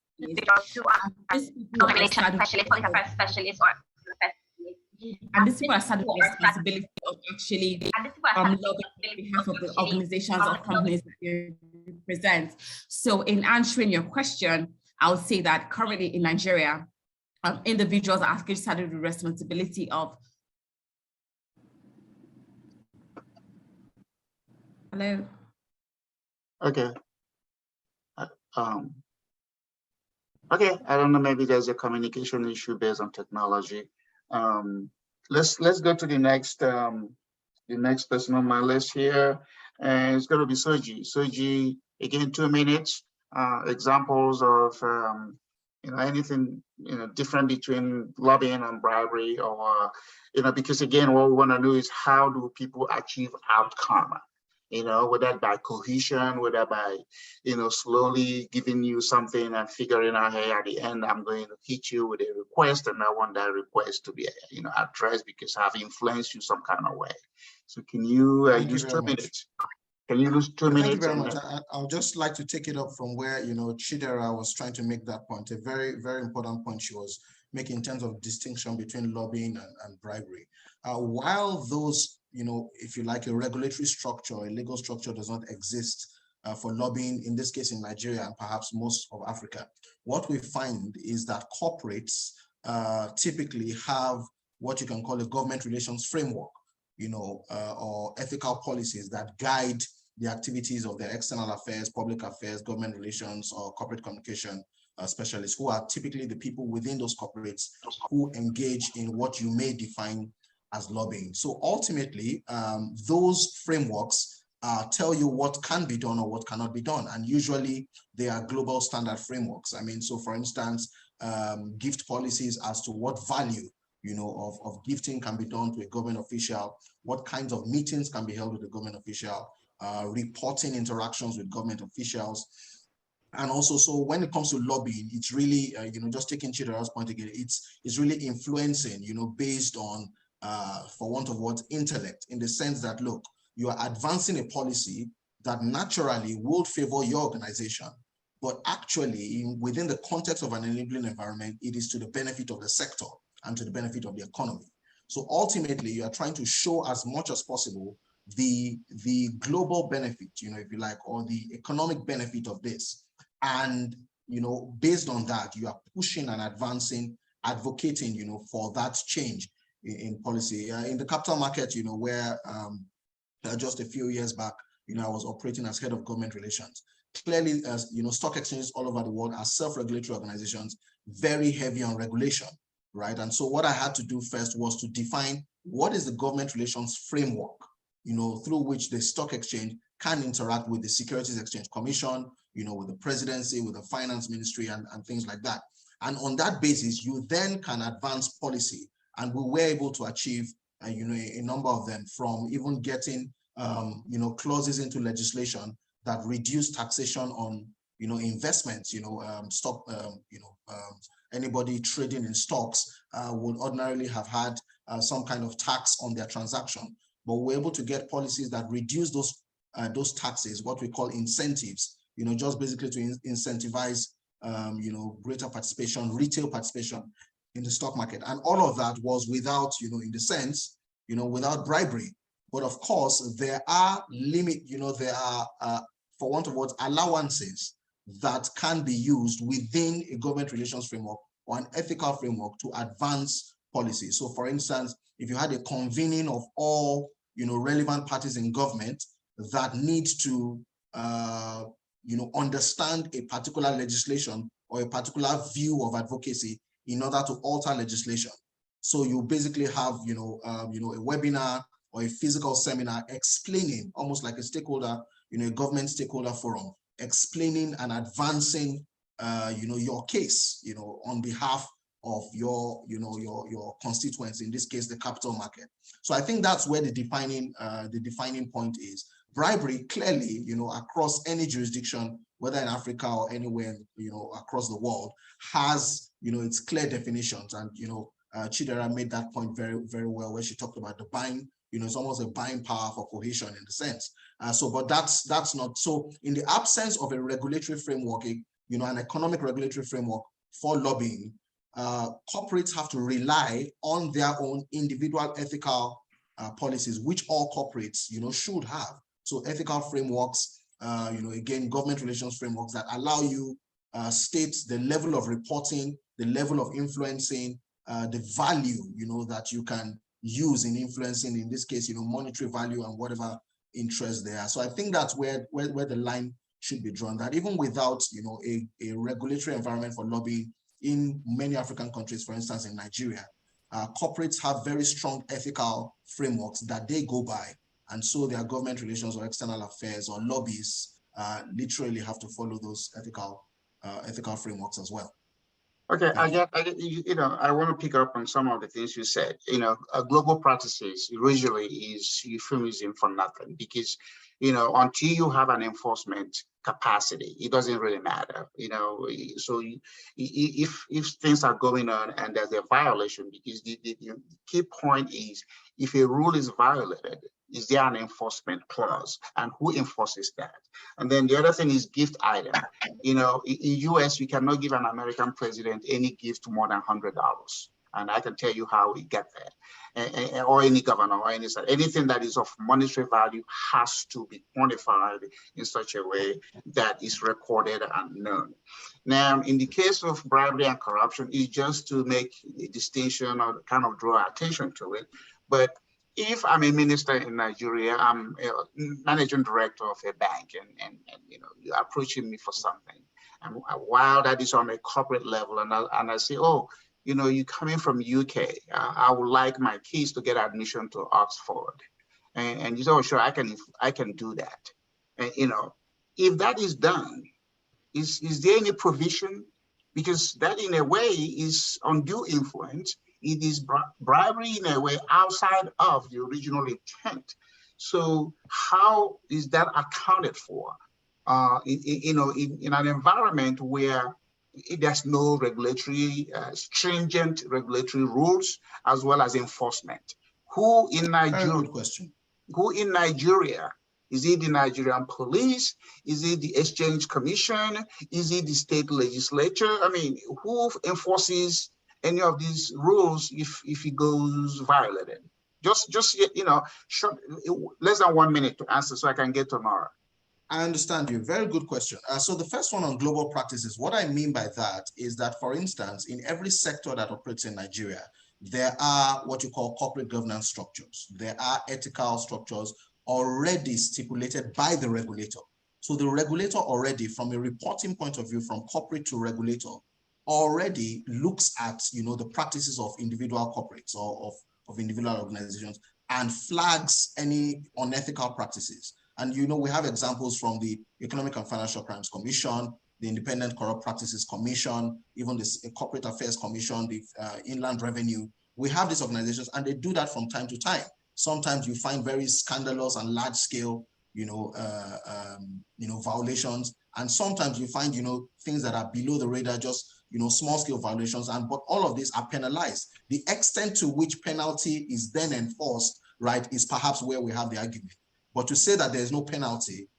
And these people are saddled with the responsibility of actually lobbying on behalf of the organizations or companies that they represent. So in answering your question, I would say that currently in Nigeria, individuals are actually saddled with the responsibility of. Hello. Okay. Okay, I don't know, maybe there's a communication issue based on technology. Let's go to the next person on my list here, and it's going to be Soji. Soji, again, 2 minutes. Examples of you know, anything, you know, different between lobbying and bribery, or you know, because again, what we want to know is, how do people achieve outcome? You know, whether by cohesion, whether by, you know, slowly giving you something and figuring out, hey, at the end, I'm going to hit you with a request, and I want that request to be, you know, addressed because I've influenced you some kind of way. So can you use 2 minutes? Can you use 2 minutes? Thank you very much. I would just like to take it up from where, you know, Chidera was trying to make that point, a very, very important point she was making in terms of distinction between lobbying and bribery. While those, you know, if you like, a regulatory structure, a legal structure does not exist for lobbying, in this case in Nigeria and perhaps most of Africa, what we find is that corporates typically have what you can call a government relations framework, or ethical policies that guide the activities of their external affairs, public affairs, government relations, or corporate communication specialists, who are typically the people within those corporates who engage in what you may define as lobbying. So ultimately, those frameworks tell you what can be done or what cannot be done. And usually they are global standard frameworks. I mean, so for instance, gift policies as to what value of gifting can be done to a government official, what kinds of meetings can be held with a government official, reporting interactions with government officials. And also, so when it comes to lobbying, it's really, just taking Chidera's point again, it's really influencing, based on, for want of words, intellect, in the sense that, look, you are advancing a policy that naturally would favor your organization, but actually within the context of an enabling environment, it is to the benefit of the sector and to the benefit of the economy. So ultimately, you are trying to show as much as possible the global benefit, if you like, or the economic benefit of this. And, based on that, you are pushing and advancing, advocating, for that change in policy. In the capital market, where just a few years back, I was operating as head of government relations. Clearly, as stock exchanges all over the world are self-regulatory organizations, very heavy on regulation, right? And so what I had to do first was to define what is the government relations framework, through which the stock exchange can interact with the Securities Exchange Commission, with the presidency, with the finance ministry, and things like that. And on that basis, you then can advance policy. And we were able to achieve, a number of them, from even getting, clauses into legislation that reduce taxation on, investments, stock, anybody trading in stocks would ordinarily have had some kind of tax on their transaction. But we're able to get policies that reduce those taxes, what we call incentives, just basically to incentivize, greater participation, retail participation in the stock market. And all of that was without, in the sense, without bribery. But of course, there are there are, for want of words, allowances that can be used within a government relations framework or an ethical framework to advance policy. So for instance, if you had a convening of all, relevant parties in government that need to, understand a particular legislation or a particular view of advocacy in order to alter legislation. So you basically have, a webinar or a physical seminar explaining, almost like a stakeholder, a government stakeholder forum, explaining and advancing, your case, on behalf of your constituents, in this case, the capital market. So I think that's where the defining point is. Bribery, clearly, across any jurisdiction, whether in Africa or anywhere, across the world, has, its clear definitions. And, Chidera made that point very, very well, where she talked about the buying, it's almost a buying power for cohesion in the sense. But that's not, so in the absence of a regulatory framework, an economic regulatory framework for lobbying, corporates have to rely on their own individual ethical policies, which all corporates, should have. So ethical frameworks, again, government relations frameworks that allow you state the level of reporting, the level of influencing, the value, that you can use in influencing, in this case, monetary value and whatever interest there. So I think that's where the line should be drawn, that even without, a regulatory environment for lobbying in many African countries, for instance, in Nigeria, corporates have very strong ethical frameworks that they go by. And so their government relations or external affairs or lobbyists literally have to follow those ethical frameworks as well. Okay, I want to pick up on some of the things you said. Global practices usually is euphemism for nothing, because, until you have an enforcement capacity, it doesn't really matter. So if things are going on and there's a violation, because the key point is, if a rule is violated, is there an enforcement clause, and who enforces that? And then the other thing is gift item. In US, you cannot give an American president any gift more than $100. and I can tell you how we get there. Or any governor or anything that is of monetary value has to be quantified in such a way that is recorded and known. Now, in the case of bribery and corruption, it's just to make a distinction or kind of draw attention to it. But if I'm a minister in Nigeria, I'm a managing director of a bank, and you're approaching me for something, and while that is on a corporate level, and I say, oh, you're coming from UK, I would like my kids to get admission to Oxford, and you say, oh, sure, I can do that, and if that is done, is there any provision? Because that in a way is undue influence. It is bribery in a way outside of the original intent. So how is that accounted for? In an environment where there's no regulatory, stringent regulatory rules, as well as enforcement. Who in Nigeria? Very good question. Who in Nigeria? Is it the Nigerian police? Is it the Exchange Commission? Is it the state legislature? I mean, who enforces any of these rules if it goes violated? Just short, less than 1 minute to answer so I can get to Nora. I understand you. Very good question. So the first one on global practices, what I mean by that is that, for instance, in every sector that operates in Nigeria, there are what you call corporate governance structures. There are ethical structures already stipulated by the regulator. So the regulator already, from a reporting point of view, from corporate to regulator, already looks at the practices of individual corporates or of individual organizations and flags any unethical practices. And we have examples from the Economic and Financial Crimes Commission, the Independent Corrupt Practices Commission, even the Corporate Affairs Commission, the Inland Revenue. We have these organizations, and they do that from time to time. Sometimes you find very scandalous and large-scale, violations, and sometimes you find, things that are below the radar, just small-scale violations. But all of these are penalized. The extent to which penalty is then enforced, right, is perhaps where we have the argument. But to say that there is no penalty,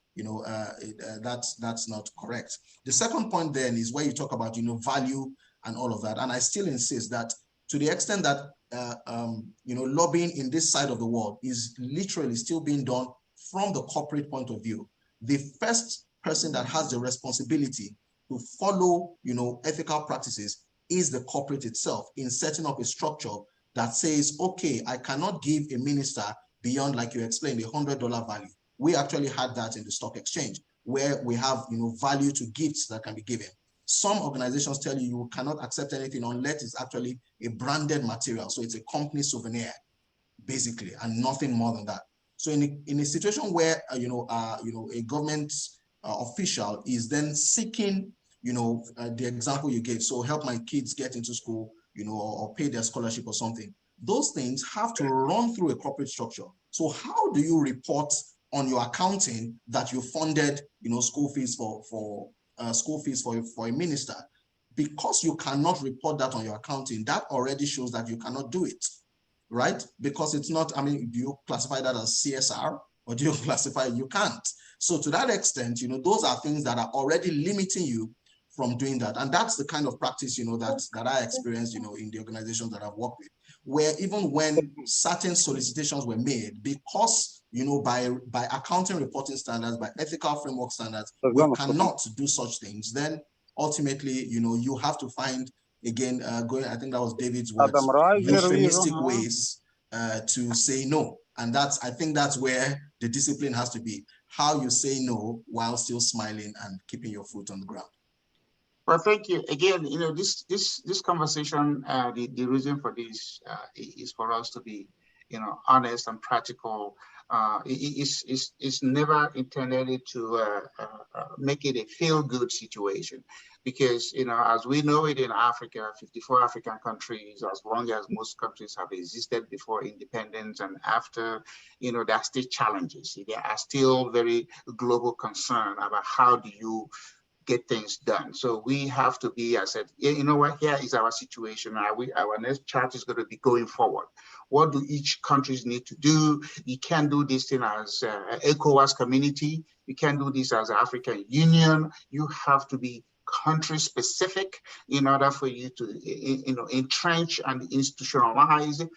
that's not correct. The second point then is where you talk about, value and all of that. And I still insist that to the extent that, lobbying in this side of the world is literally still being done from the corporate point of view, the first person that has the responsibility to follow, ethical practices is the corporate itself in setting up a structure that says, okay, I cannot give a minister beyond, like you explained, the $100 value. We actually had that in the stock exchange, where we have, value to gifts that can be given. Some organizations tell you cannot accept anything unless it's actually a branded material. So it's a company souvenir, basically, and nothing more than that. So in a situation where, a government official is then seeking, the example you gave, so help my kids get into school, or pay their scholarship or something, those things have to run through a corporate structure. So how do you report on your accounting that you funded, school fees for a minister? Because you cannot report that on your accounting, that already shows that you cannot do it, right? Because it's not, do you classify that as CSR, or do you classify, you can't. So to that extent, those are things that are already limiting you from doing that. And that's the kind of practice, that I experienced, in the organizations that I've worked with, where even when certain solicitations were made, because, by accounting reporting standards, by ethical framework standards, we cannot do such things, then ultimately, you have to find, again, I think that was David's words, euphemistic ways to say no. And I think that's where the discipline has to be, how you say no while still smiling and keeping your foot on the ground. Well, thank you. Again, this conversation, the reason for this is for us to be, honest and practical. It's never intended to make it a feel-good situation, because, as we know it in Africa, 54 African countries, as long as most countries have existed before independence and after, there are still challenges. There are still very global concern about how do you get things done. So we have to be, I said, you know what, here is our situation. Our next chart is going to be going forward. What do each countries need to do? You can't do this thing as ECOWAS community. You can't do this as African Union. You have to be country specific in order for you to, entrench and institutionalize,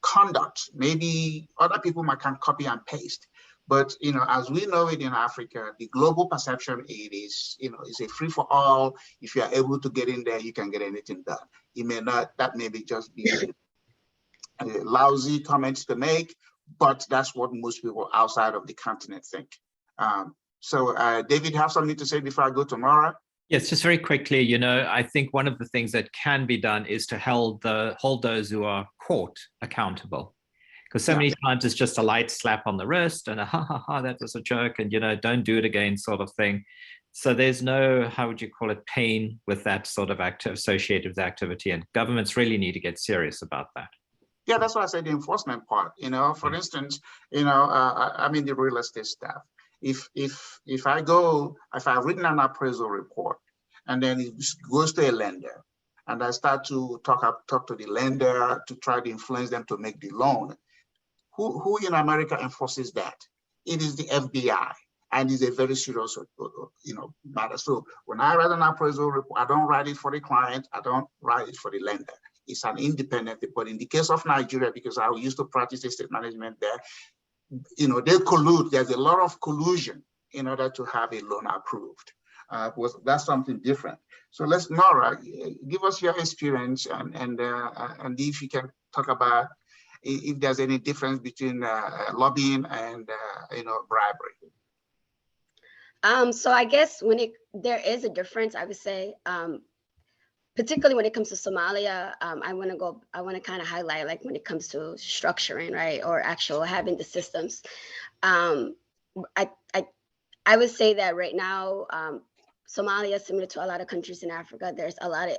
conduct. Maybe other people might can copy and paste. But, as we know it in Africa, the global perception it is, is a free for all. If you are able to get in there, you can get anything done. You may not, that may be just be lousy comments to make, but that's what most people outside of the continent think. So David, have something to say before I go to Mara? Yes, just very quickly, I think one of the things that can be done is to hold those who are caught accountable. Because so many times it's just a light slap on the wrist and a ha ha ha, that was a joke, and don't do it again sort of thing. So there's no, how would you call it, pain with that sort of associated with activity, and governments really need to get serious about that. Yeah, that's why I said the enforcement part. For instance, I'm in the real estate staff. If I've written an appraisal report and then it goes to a lender and I start to talk to the lender to try to influence them to make the loan, who in America enforces that? It is the FBI, and it's a very serious, matter. So when I write an appraisal report, I don't write it for the client, I don't write it for the lender. It's an independent, but in the case of Nigeria, because I used to practice estate management there, they collude. There's a lot of collusion in order to have a loan approved. That's something different. So let's, Nora, give us your experience and if you can talk about if there's any difference between lobbying and bribery. So I guess there is a difference, I would say, particularly when it comes to Somalia. I want to kind of highlight, like, when it comes to structuring, right, or actual having the systems. I would say that right now, Somalia, similar to a lot of countries in Africa, there's a lot of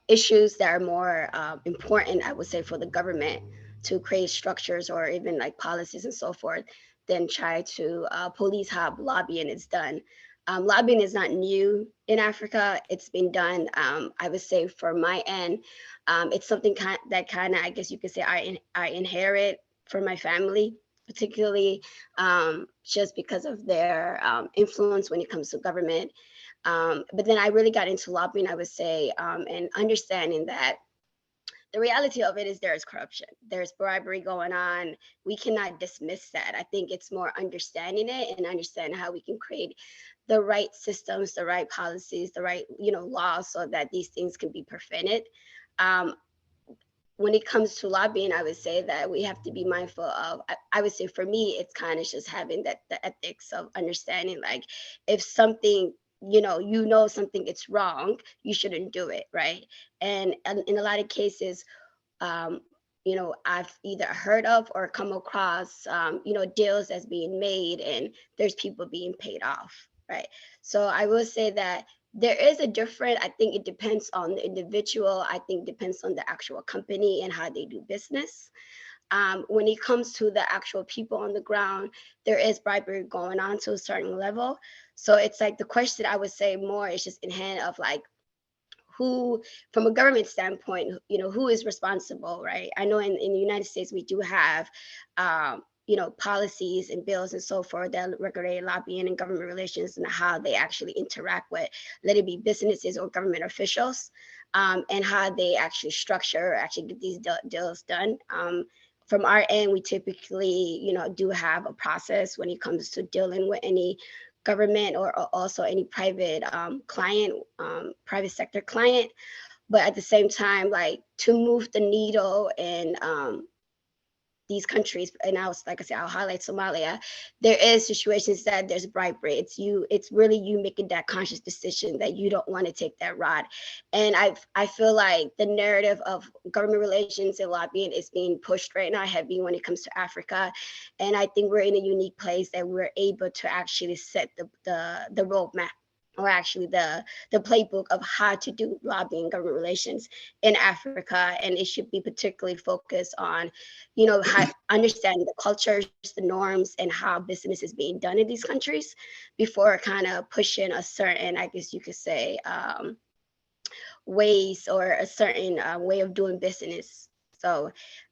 issues that are more important, I would say, for the government to create structures or even like policies and so forth, than try to police how lobbying is done. Lobbying is not new in Africa. It's been done, I would say, for my end. It's something that kind of, I guess you could say, I inherit from my family, particularly just because of their influence when it comes to government. But then I really got into lobbying, I would say, and understanding that the reality of it is there is corruption, there's bribery going on. We cannot dismiss that. I think it's more understanding it and understanding how we can create the right systems, the right policies, the right laws, so that these things can be prevented. When it comes to lobbying, I would say that we have to be mindful of, I would say for me, it's kind of just having the ethics of understanding, like, if something, something it's wrong, you shouldn't do it, right? And in a lot of cases, I've either heard of or come across, deals that's being made and there's people being paid off, right? So I will say that there is a different, I think it depends on the individual. I think it depends on the actual company and how they do business. When it comes to the actual people on the ground, there is bribery going on to a certain level. So it's like the question I would say more is just in hand of, like, who, from a government standpoint, who is responsible, right? I know in the United States, we do have, policies and bills and so forth that regulate lobbying and government relations and how they actually interact with, let it be businesses or government officials, and how they actually structure or actually get these deals done. From our end, we typically, do have a process when it comes to dealing with any government or also any private client, private sector client. But at the same time, like, to move the needle in these countries, and like I said, I'll highlight Somalia, there is situations that there's bribery. It's really you making that conscious decision that you don't want to take that rod. And I feel like the narrative of government relations and lobbying is being pushed right now heavy when it comes to Africa. And I think we're in a unique place that we're able to actually set the roadmap, or actually the playbook of how to do lobbying government relations in Africa. And it should be particularly focused on, how understanding the cultures, the norms, and how business is being done in these countries before kind of pushing a certain, I guess you could say, ways or a certain way of doing business. So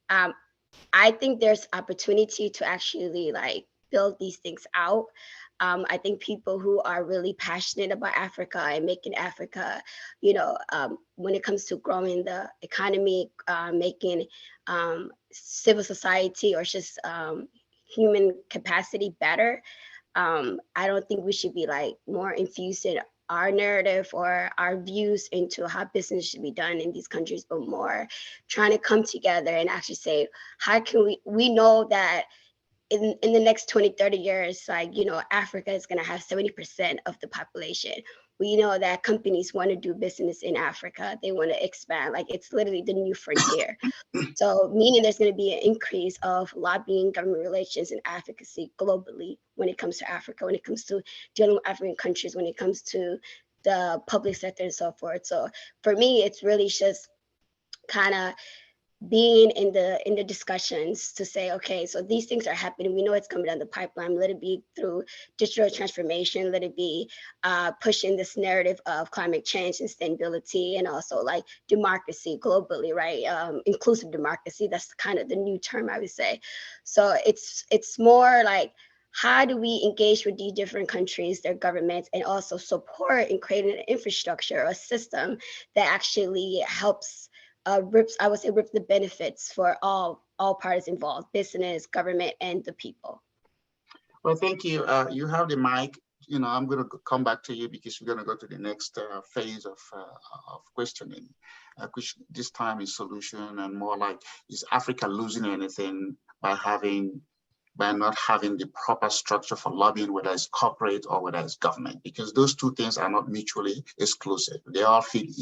I think there's opportunity to actually, like, build these things out. I think people who are really passionate about Africa and making Africa, when it comes to growing the economy, making civil society or just human capacity better, I don't think we should be like more infused in our narrative or our views into how business should be done in these countries, but more trying to come together and actually say, how can we know that in the next 20, 30 years, like, Africa is going to have 70% of the population. We know that companies want to do business in Africa. They want to expand. Like, it's literally the new frontier. So meaning there's going to be an increase of lobbying, government relations, and advocacy globally when it comes to Africa, when it comes to dealing with African countries, when it comes to the public sector and so forth. So for me, it's really just kind of being in the discussions to say, okay, so these things are happening. We know it's coming down the pipeline. Let it be through digital transformation. Let it be pushing this narrative of climate change and sustainability, and also like democracy globally, right? Inclusive democracy. That's kind of the new term, I would say. So it's more like, how do we engage with these different countries, their governments, and also support in creating an infrastructure, a system that actually helps rips the benefits for all parties involved, business, government, and the people. Well, thank you. You have the mic. I'm going to come back to you because we're going to go to the next phase of questioning, which this time is solution and more like, is Africa losing anything by not having the proper structure for lobbying, whether it's corporate or whether it's government, because those two things are not mutually exclusive. They all feed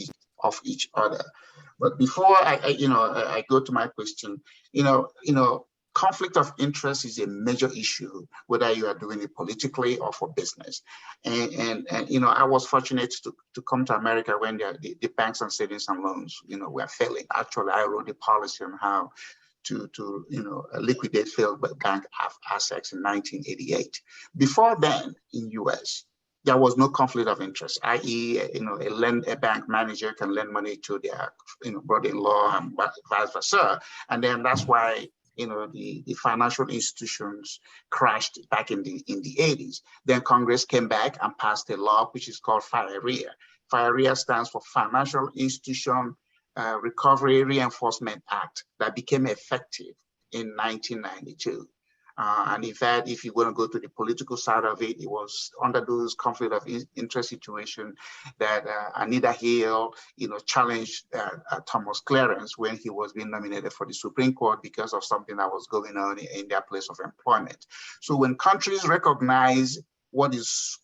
off each other. But before I go to my question, conflict of interest is a major issue, whether you are doing it politically or for business. And I was fortunate to come to America when the banks and savings and loans, were failing. Actually, I wrote a policy on how to liquidate failed bank assets in 1988. Before then, in US, there was no conflict of interest, i.e., a bank manager can lend money to their, brother-in-law and vice versa. And then that's why, the financial institutions crashed back in the 80s. Then Congress came back and passed a law which is called FIREA. FIREA stands for Financial Institution Recovery Reinforcement Act, that became effective in 1992. And in fact, if you want to go to the political side of it, it was under those conflict of interest situation that Anita Hill, challenged Thomas Clarence when he was being nominated for the Supreme Court because of something that was going on in their place of employment. So when countries recognize what is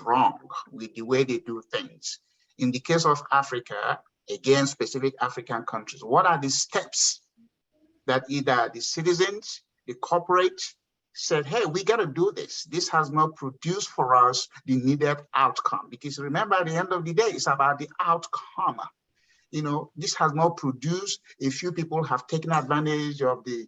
wrong with the way they do things, in the case of Africa, again, specific African countries, what are the steps that either the citizens, the corporate said, hey, we got to do this. This has not produced for us the needed outcome. Because remember, at the end of the day, it's about the outcome. This has not produced. A few people have taken advantage of the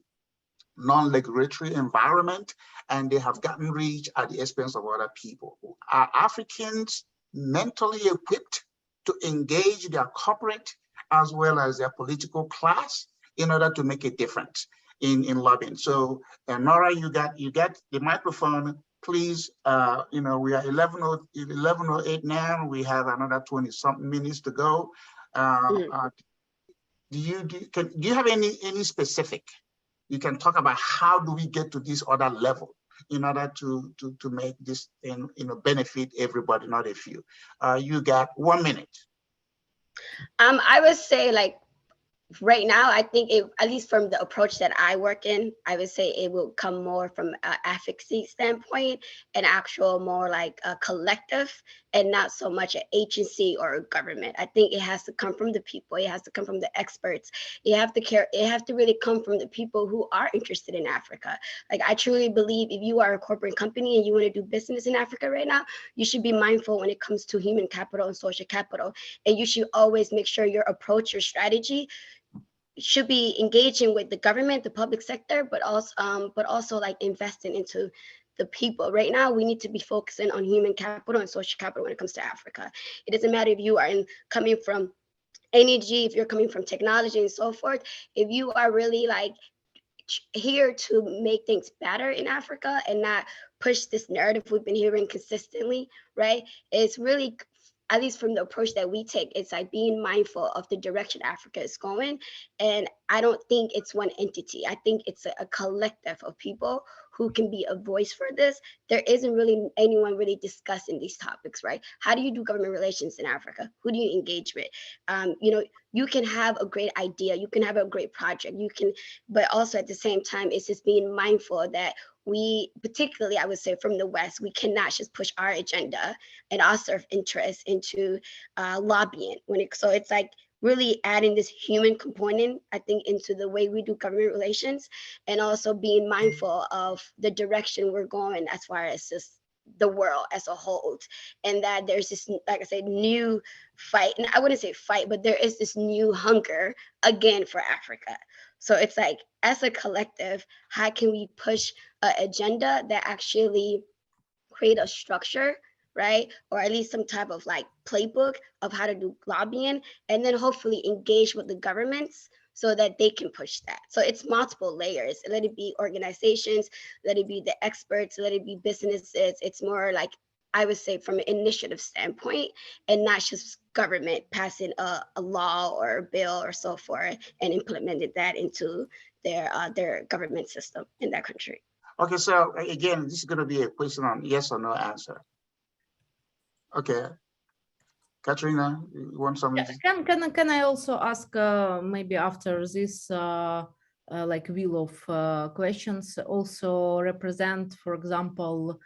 non-regulatory environment, and they have gotten rich at the expense of other people. Are Africans mentally equipped to engage their corporate as well as their political class in order to make a difference in lobbying? So Nora, you got the microphone. Please, we are 11:08 now. We have another 20-something minutes to go. Do you have any specific? You can talk about how do we get to this other level in order to make this thing benefit everybody, not a few. You got 1 minute. I would say, like, right now, I think at least from the approach that I work in, I would say it will come more from an advocacy standpoint, an actual more like a collective, and not so much an agency or a government. I think it has to come from the people. It has to come from the experts. It have to really come from the people who are interested in Africa. Like, I truly believe if you are a corporate company and you want to do business in Africa right now, you should be mindful when it comes to human capital and social capital. And you should always make sure your approach, your strategy should be engaging with the government, the public sector, but also like investing into the people. Right now, we need to be focusing on human capital and social capital when it comes to Africa. It doesn't matter if you are coming from energy, if you're coming from technology and so forth. If you are really like here to make things better in Africa and not push this narrative we've been hearing consistently, right? It's really, at least from the approach that we take, it's like being mindful of the direction Africa is going. And I don't think it's one entity. I think it's a collective of people who can be a voice for this. There isn't really anyone really discussing these topics, right? How do you do government relations in Africa? Who do you engage with? You know, you can have a great idea, you can have a great project, you can, but also at the same time, it's just being mindful that we, particularly, I would say from the West, we cannot just push our agenda and our self-interest into lobbying. So it's like really adding this human component, I think, into the way we do government relations, and also being mindful of the direction we're going as far as just the world as a whole. And that there's this, like I said, new fight, and I wouldn't say fight, but there is this new hunger again for Africa. So it's like, as a collective, how can we push an agenda that actually create a structure, right? Or at least some type of like playbook of how to do lobbying, and then hopefully engage with the governments so that they can push that. So it's multiple layers. Let it be organizations, let it be the experts, let it be businesses. It's more like, I would say, from an initiative standpoint, and not just government passing a law or a bill or so forth and implemented that into their government system in that country. Okay, so again, this is going to be a question on yes or no answer. Okay, Katrina, you want something? Can I also ask maybe after this like wheel of questions also represent, for example,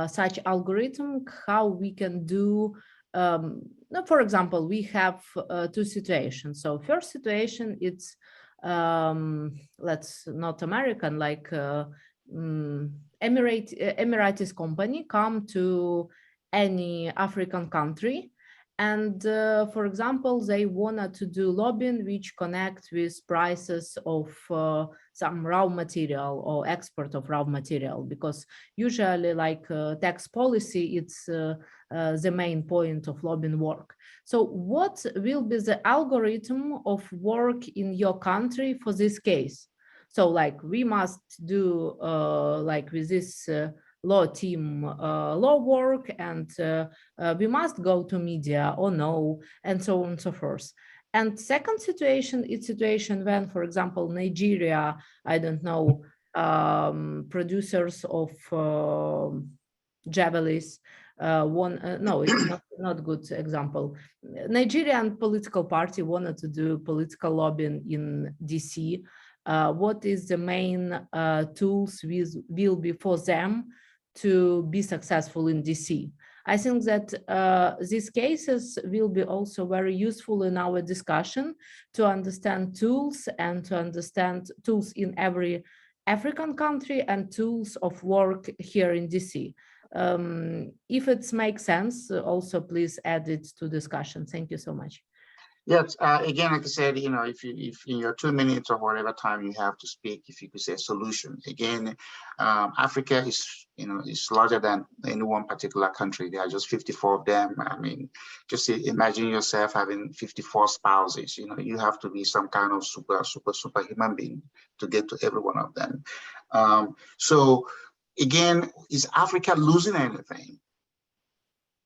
such algorithm, how we can do, for example, we have two situations. So first situation, it's let's not American, like Emirates company come to any African country, and for example, they wanted to do lobbying which connect with prices of some raw material or export of raw material, because usually like tax policy, it's the main point of lobbying work. So what will be the algorithm of work in your country for this case? So like we must do like with this law team law work, and we must go to media or no, and so on and so forth. And second situation, it's situation when, for example, Nigeria, I don't know, producers of javelins no, it's not good example. Nigerian political party wanted to do political lobbying in DC. What is the main tools will be for them to be successful in DC? I think that these cases will be also very useful in our discussion to understand tools and to understand tools in every African country and tools of work here in DC. If it makes sense, also please add it to discussion. Thank you so much. Yes, again, like I said, you know, if in your 2 minutes or whatever time you have to speak, if you could say solution. Again, Africa is, you know, is larger than any one particular country. There are just 54 of them. I mean, just imagine yourself having 54 spouses. You know, you have to be some kind of super human being to get to every one of them. So again, is Africa losing anything?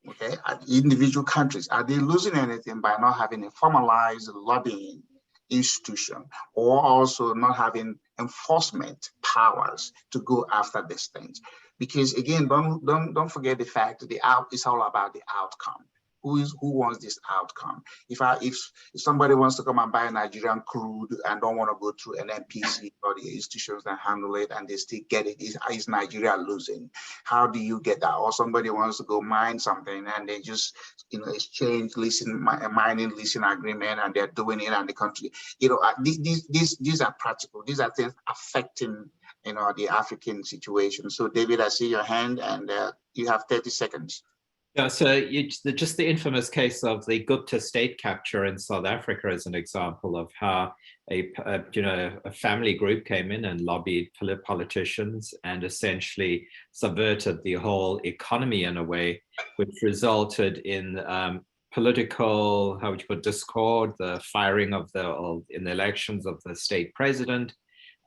Okay, individual countries, are they losing anything by not having a formalized lobbying institution, or also not having enforcement powers to go after these things? Because again, don't forget the fact that it's all about the outcome. Who wants this outcome? If somebody wants to come and buy Nigerian crude and don't want to go through an NPC or the institutions that handle it and they still get it, is Nigeria losing? How do you get that? Or somebody wants to go mine something and they just, you know, exchange mining leasing agreement and they're doing it in the country. You know, these are practical. These are things affecting, you know, the African situation. So David, I see your hand and you have 30 seconds. Yeah, so just the infamous case of the Gupta state capture in South Africa is an example of how a family group came in and lobbied politicians and essentially subverted the whole economy in a way, which resulted in political, how would you put, discord, the firing of in the elections of the state president,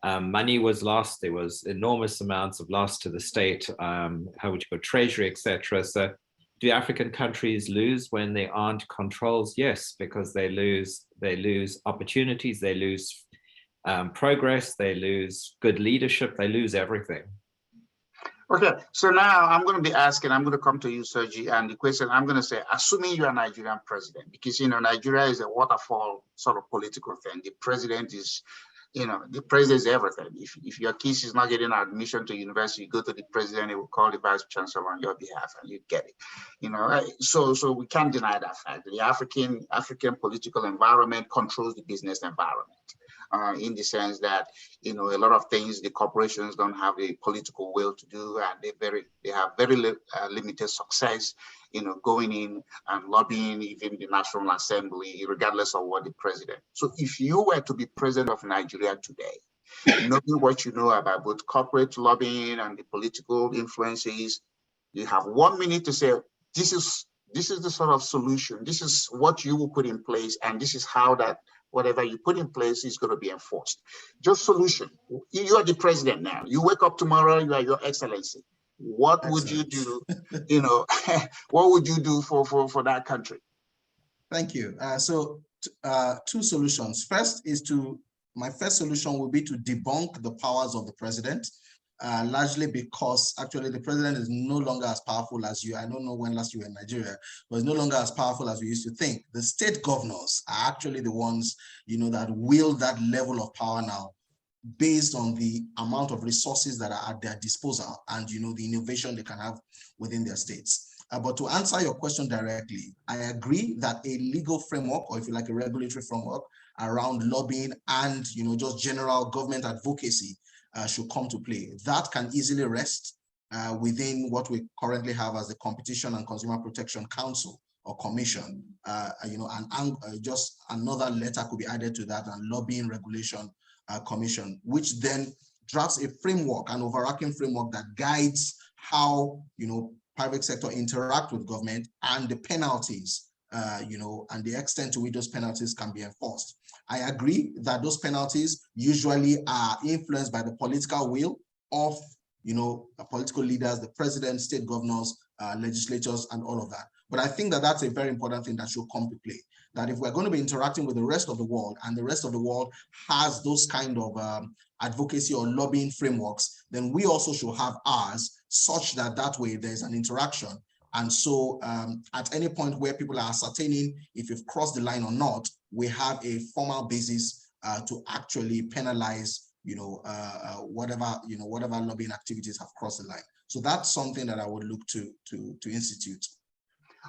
Money was lost. There was enormous amounts of loss to the state, how would you put treasury, etc. So do African countries lose when there aren't controls? Yes, because they lose opportunities, they lose progress, they lose good leadership, they lose everything. Okay, so now I'm going to be asking, I'm going to come to you, Sergi, and the question I'm going to say, assuming you're a Nigerian president, because, you know, Nigeria is a waterfall sort of political thing. The president is, you know, the president is everything. If your kid is not getting admission to university, you go to the president, he will call the vice chancellor on your behalf and you get it. You know, so we can't deny that fact. The African political environment controls the business environment. In the sense that, you know, a lot of things the corporations don't have the political will to do, and they have very limited success, you know, going in and lobbying even the National Assembly, regardless of what the president. So if you were to be president of Nigeria today, knowing what you know about both corporate lobbying and the political influences, you have 1 minute to say, this is the sort of solution, this is what you will put in place, and this is how that whatever you put in place is going to be enforced. Just solution. You are the president now. You wake up tomorrow, you are your excellency. What would you do? You know, what would you do for that country? Thank you. So two solutions. My first solution will be to debunk the powers of the president. Largely because actually the president is no longer as powerful as you. I don't know when last you were in Nigeria, but it's no longer as powerful as we used to think. The state governors are actually the ones, you know, that wield that level of power now, based on the amount of resources that are at their disposal and, you know, the innovation they can have within their states. But to answer your question directly, I agree that a legal framework, or if you like, a regulatory framework around lobbying and, you know, just general government advocacy should come to play. That can easily rest within what we currently have as the Competition and Consumer Protection Council or Commission. You know, and just another letter could be added to that, and Lobbying Regulation Commission, which then drafts a framework, an overarching framework that guides how, you know, private sector interact with government and the penalties, you know, and the extent to which those penalties can be enforced. I agree that those penalties usually are influenced by the political will of, you know, political leaders, the president, state governors, legislators, and all of that. But I think that that's a very important thing that should come to play. That if we're going to be interacting with the rest of the world, and the rest of the world has those kind of advocacy or lobbying frameworks, then we also should have ours, such that that way there's an interaction. And so at any point where people are ascertaining if you've crossed the line or not, we have a formal basis to actually penalize, you know, whatever lobbying activities have crossed the line. So that's something that I would look to institute.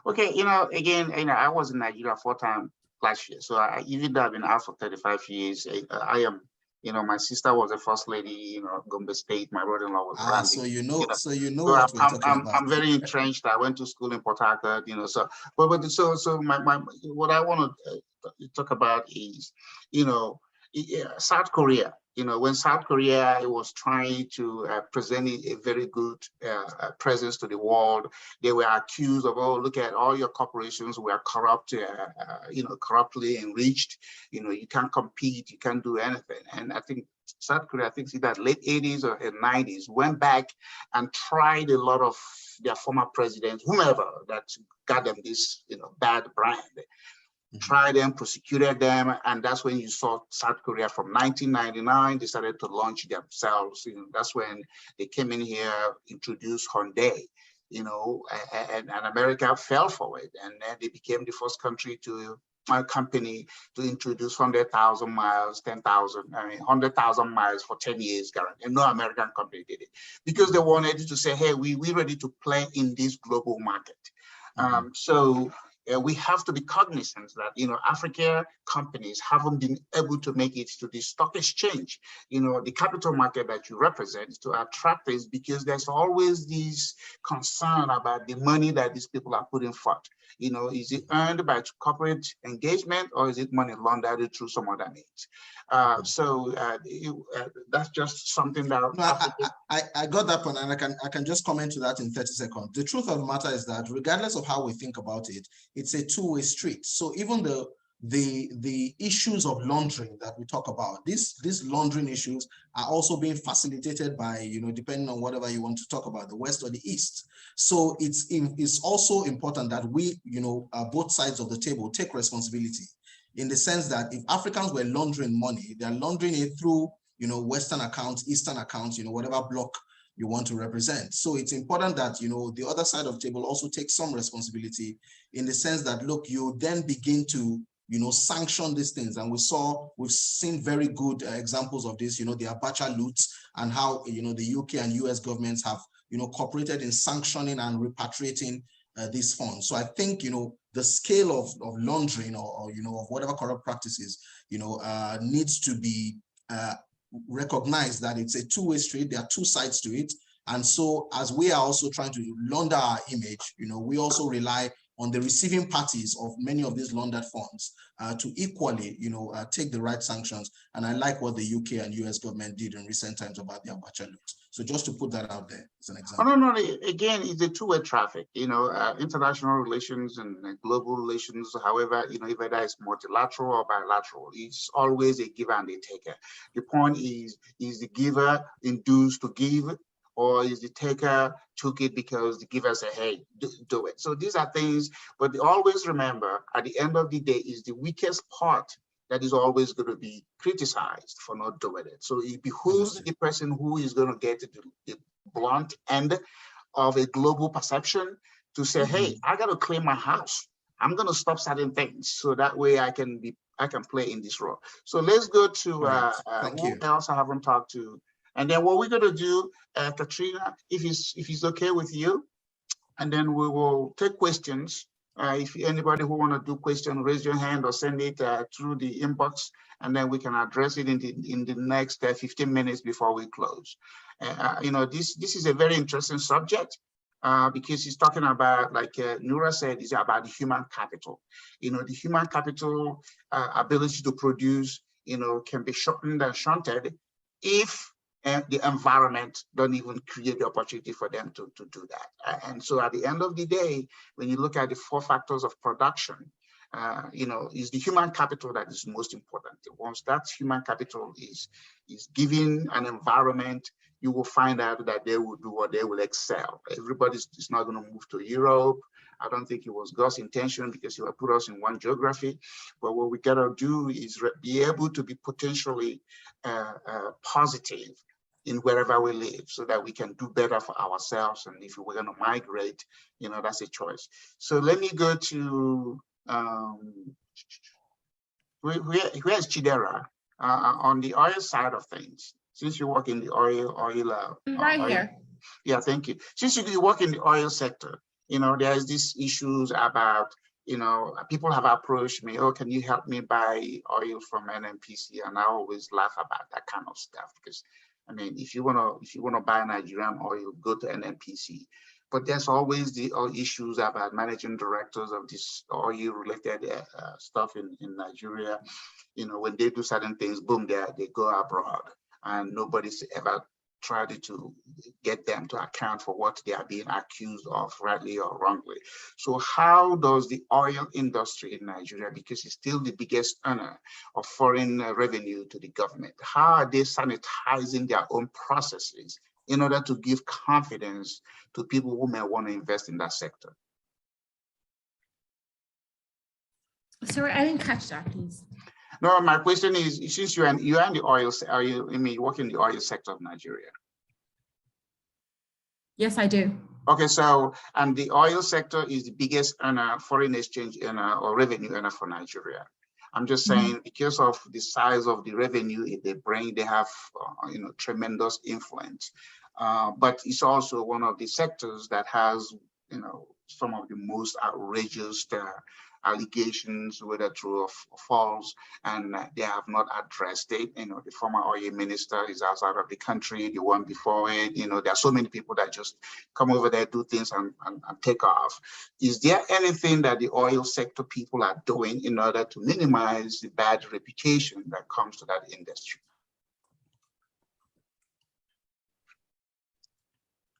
Okay, you know, again, you know, I was in Nigeria 4 times last year. So even though I've been out for 35 years, I am, you know, my sister was the first lady, you know, Gombe State. My brother-in-law was Randy. So you know so what we're talking about. I'm very entrenched. I went to school in Port Harcourt, you know. So, but so my what I want to talk about is, you know, South Korea. You know, when South Korea was trying to present a very good presence to the world, they were accused of, oh, look at all your corporations were corrupt, you know, corruptly enriched. You know, you can't compete, you can't do anything. And I think South Korea, I think in that late 80s or 90s, went back and tried a lot of their former presidents, whomever, that got them this, you know, bad brand. Tried them, prosecuted them, and that's when you saw South Korea from 1999. They started to launch themselves. You know, that's when they came in here, introduced Hyundai, you know, and America fell for it, and then they became the first country to my company to introduce 100,000 miles, 10,000, I mean 100,000 miles for 10 years guarantee. And no American company did it because they wanted to say, hey, we're ready to play in this global market. So we have to be cognizant that, you know, African companies haven't been able to make it to the stock exchange, you know, the capital market that you represent, to attract this, because there's always this concern about the money that these people are putting forth. You know, is it earned by corporate engagement, or is it money laundered through some other means? That's just something that I got that point, and I can just comment to that in 30 seconds. The truth of the matter is that regardless of how we think about it, it's a two-way street. So even the the issues of laundering that we talk about, these laundering issues are also being facilitated by, you know, depending on whatever you want to talk about, the West or the East. So it's also important that we, you know, both sides of the table take responsibility, in the sense that if Africans were laundering money, they're laundering it through, you know, Western accounts, Eastern accounts, you know, whatever block you want to represent. So it's important that, you know, the other side of the table also takes some responsibility, in the sense that, look, you then begin to, you know, sanction these things. And we've seen very good examples of this, you know, the Abacha loots, and how, you know, the UK and US governments have, you know, cooperated in sanctioning and repatriating these funds. So I think, you know, the scale of laundering or, you know, of whatever corrupt practices, you know, needs to be recognized, that it's a two-way street. There are two sides to it. And so as we are also trying to launder our image, you know, we also rely on the receiving parties of many of these laundered funds to equally, you know, take the right sanctions. And I like what the UK and US government did in recent times about the Abacha loot. So just to put that out there as an example. Oh, no, again, it's a two-way traffic, you know, international relations and global relations. However, you know, whether it's multilateral or bilateral, it's always a giver and a taker. The point is the giver induced to give, or is the taker took it because the giver said, hey, do it. So these are things, but always remember, at the end of the day, is the weakest part that is always going to be criticized for not doing it. So it behooves the person who is going to get the blunt end of a global perception to say, hey, I got to clean my house. I'm going to stop certain things, so that way I can play in this role. So let's go to who else I haven't talked to. And then what we're going to do, Katrina, if it's okay with you, and then we will take questions. If anybody who want to do question, raise your hand or send it through the inbox, and then we can address it in the next 15 minutes before we close. You know, this is a very interesting subject because he's talking about, like Nura said, is about the human capital. You know, the human capital ability to produce, you know, can be shortened and shunted if the environment don't even create the opportunity for them to do that. And so at the end of the day, when you look at the 4 factors of production, you know, is the human capital that is most important. Once that human capital is given an environment, you will find out that they will do what they will excel. Everybody's not going to move to Europe. I don't think it was God's intention, because he will put us in one geography. But what we gotta do is be able to be potentially positive in wherever we live, so that we can do better for ourselves. And if we're going to migrate, you know, that's a choice. So let me go to where's Chidera on the oil side of things. Since you work in the oil right here. Yeah, thank you. Since you work in the oil sector, you know, there's these issues about, you know, people have approached me, oh, can you help me buy oil from NNPC? And I always laugh about that kind of stuff, because I mean, if you wanna buy Nigerian oil, go to NNPC. But there's always the issues about managing directors of this oil-related stuff in Nigeria. You know, when they do certain things, boom, they go abroad, and nobody's ever tried to get them to account for what they are being accused of, rightly or wrongly. So how does the oil industry in Nigeria, because it's still the biggest earner of foreign revenue to the government, how are they sanitizing their own processes in order to give confidence to people who may want to invest in that sector? Sorry, I didn't catch that, please. No, my question is, since you're in the oil, you work in the oil sector of Nigeria? Yes, I do. Okay, so, and the oil sector is the biggest earner, foreign exchange earner or revenue earner for Nigeria. I'm just saying, because of the size of the revenue they bring, they have, you know, tremendous influence. But it's also one of the sectors that has, you know, some of the most outrageous allegations, whether true or false, and they have not addressed it. You know, the former oil minister is outside of the country, the one before it, you know, there are so many people that just come over there, do things and take off. Is there anything that the oil sector people are doing in order to minimize the bad reputation that comes to that industry?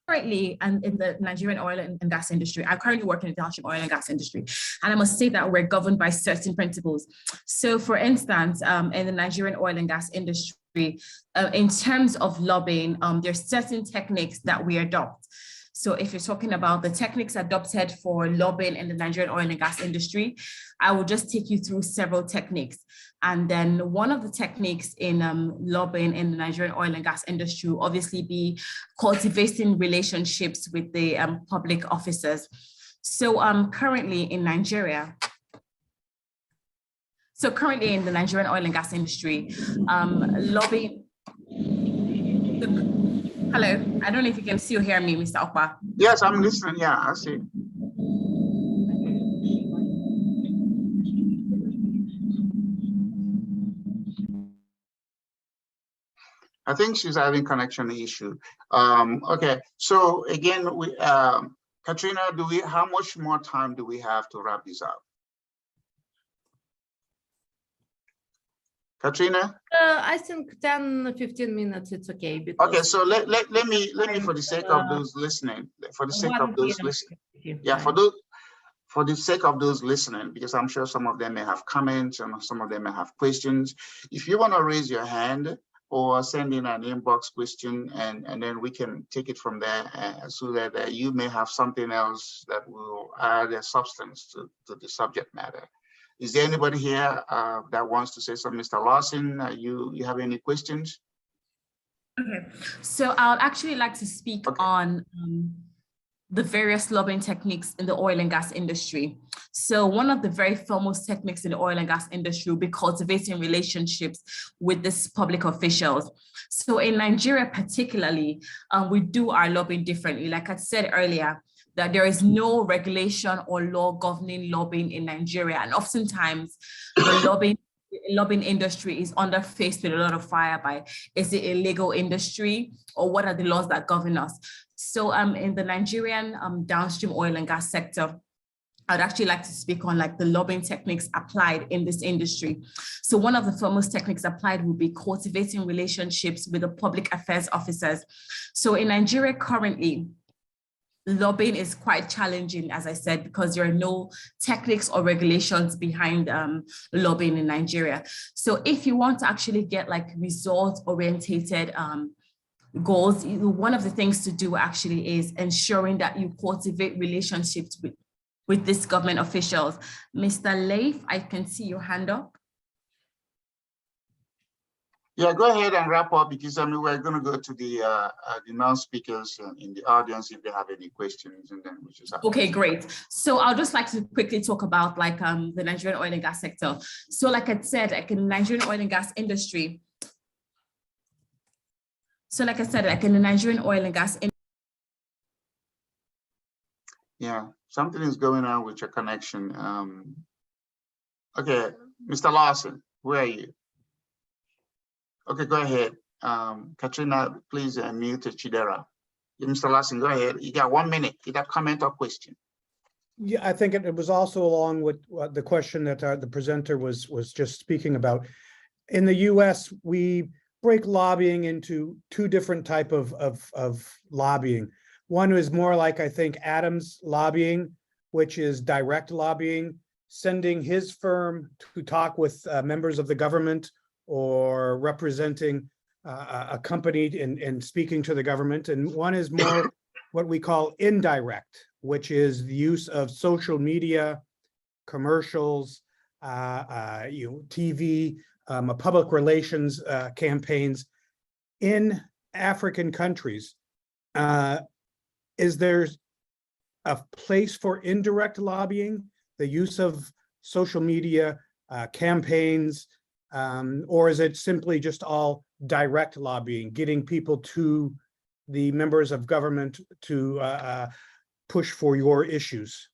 currently and in the Nigerian oil and gas industry. I currently work in the downstream oil and gas industry, and I must say that we're governed by certain principles. So, for instance, in the Nigerian oil and gas industry, in terms of lobbying, there's certain techniques that we adopt. So if you're talking about the techniques adopted for lobbying in the Nigerian oil and gas industry, I will just take you through several techniques. And then one of the techniques in lobbying in the Nigerian oil and gas industry will obviously be cultivating relationships with the public officers. So currently in Nigeria, currently in the Nigerian oil and gas industry, lobbying. Hello, I don't know if you can still hear me, Mr. Okpa. Yes, I'm listening. Yeah, I see. I think she's having connection issue. Okay, so again, we Katrina, how much more time do we have to wrap this up? Katrina? I think 10-15 minutes, it's okay. Because okay, so let me for the sake of those listening, for the sake of those listening, yeah, for the sake of those listening, because I'm sure some of them may have comments and some of them may have questions. If you want to raise your hand or send in an inbox question, and then we can take it from there, so that you may have something else that will add a substance to the subject matter. Is there anybody here that wants to say something? Mr. Lawson, you have any questions? Okay, so I'd actually like to speak on the various lobbying techniques in the oil and gas industry. So one of the very foremost techniques in the oil and gas industry will be cultivating relationships with these public officials. So in Nigeria particularly, we do our lobbying differently. Like I said earlier, that there is no regulation or law governing lobbying in Nigeria. And oftentimes the lobbying industry is faced with a lot of fire by, is it a legal industry or what are the laws that govern us? So in the Nigerian downstream oil and gas sector, I'd actually like to speak on like the lobbying techniques applied in this industry. So one of the foremost techniques applied would be cultivating relationships with the public affairs officers. So in Nigeria currently, lobbying is quite challenging, as I said, because there are no techniques or regulations behind lobbying in Nigeria. So if you want to actually get like result-orientated goals, one of the things to do actually is ensuring that you cultivate relationships with these government officials. Mr. Leif, I can see your hand up. Yeah, go ahead and wrap up, because I mean we're going to go to the non-speakers in the audience if they have any questions, and then we just have. Okay, great. So I'll just like to quickly talk about like the Nigerian oil and gas sector. So like I said, like in the Nigerian oil and gas industry. So like I said, like in the Nigerian oil and gas industry. Yeah, something is going on with your connection. Okay, Mr. Lawson, where are you? Okay, go ahead. Katrina, please mute Chidera. Mr. Lawson, go ahead. You got 1 minute. You got comment or question? Yeah, I think it was also along with the question that the presenter was just speaking about. In the US, we break lobbying into two different type of lobbying. One is more like, I think, Adam's lobbying, which is direct lobbying, sending his firm to talk with members of the government or representing a company and speaking to the government. And one is more what we call indirect, which is the use of social media, commercials, TV, public relations campaigns in African countries. Is there a place for indirect lobbying, the use of social media campaigns, or is it simply just all direct lobbying, getting people to the members of government to push for your issues?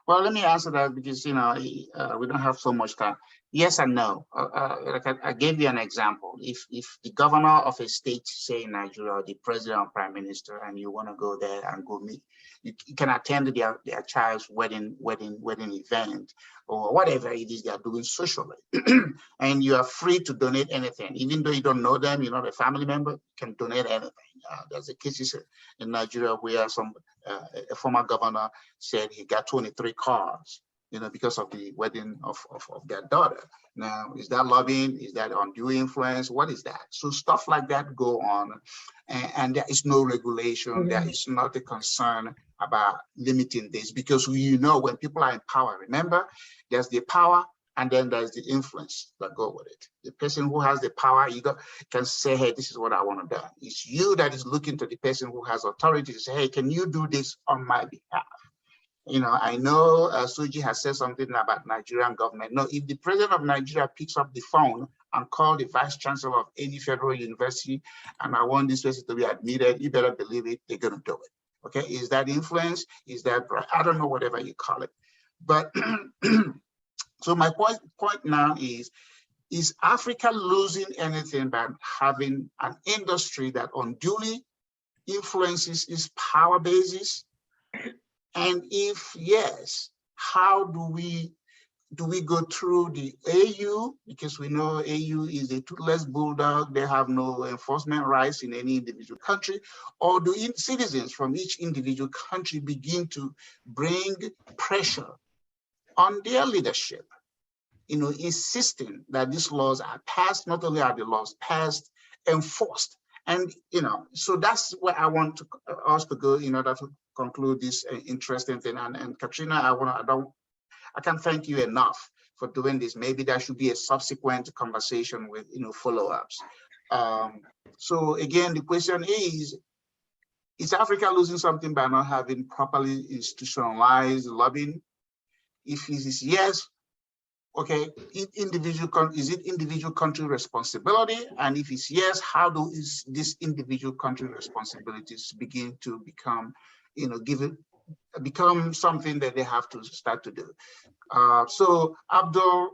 Well, let me answer that, because we don't have so much time. Yes and no. Like I gave you an example. If the governor of a state, say in Nigeria, or the president or prime minister, and you want to go there and go meet, you can attend their child's wedding event or whatever it is they are doing socially, and you are free to donate anything, even though you don't know them, you're not a family member, you can donate anything. There's a case in Nigeria where a former governor said he got 23 cars, because of the wedding of their daughter. Now, is that lobbying? Is that undue influence? What is that? So stuff like that go on, and there is no regulation. There is not a concern about limiting this, because when people are in power, remember, there's the power and then there's the influence that go with it. The person who has the power, can say, hey, this is what I want to do. It's you that is looking to the person who has authority to say, hey, can you do this on my behalf? I know Suji has said something about Nigerian government. No, if the president of Nigeria picks up the phone and call the vice chancellor of any federal university, and I want this person to be admitted, you better believe it, they're going to do it. Okay, is that influence? Is that, I don't know, whatever you call it. But so my point now is Africa losing anything by having an industry that unduly influences its power bases? And if yes, how do we go through the AU? Because we know AU is a toothless bulldog. They have no enforcement rights in any individual country. Or do citizens from each individual country begin to bring pressure on their leadership, insisting that these laws are passed? Not only are the laws passed, enforced. And, so that's where I want us to go in order to conclude this interesting thing. And Katrina, I can't thank you enough for doing this. Maybe there should be a subsequent conversation with, follow-ups. So again, the question is Africa losing something by not having properly institutionalized lobbying? If it is yes, okay, is it individual country responsibility? And if it's yes, how is this individual country responsibilities begin to become, become something that they have to start to do? So Abdul,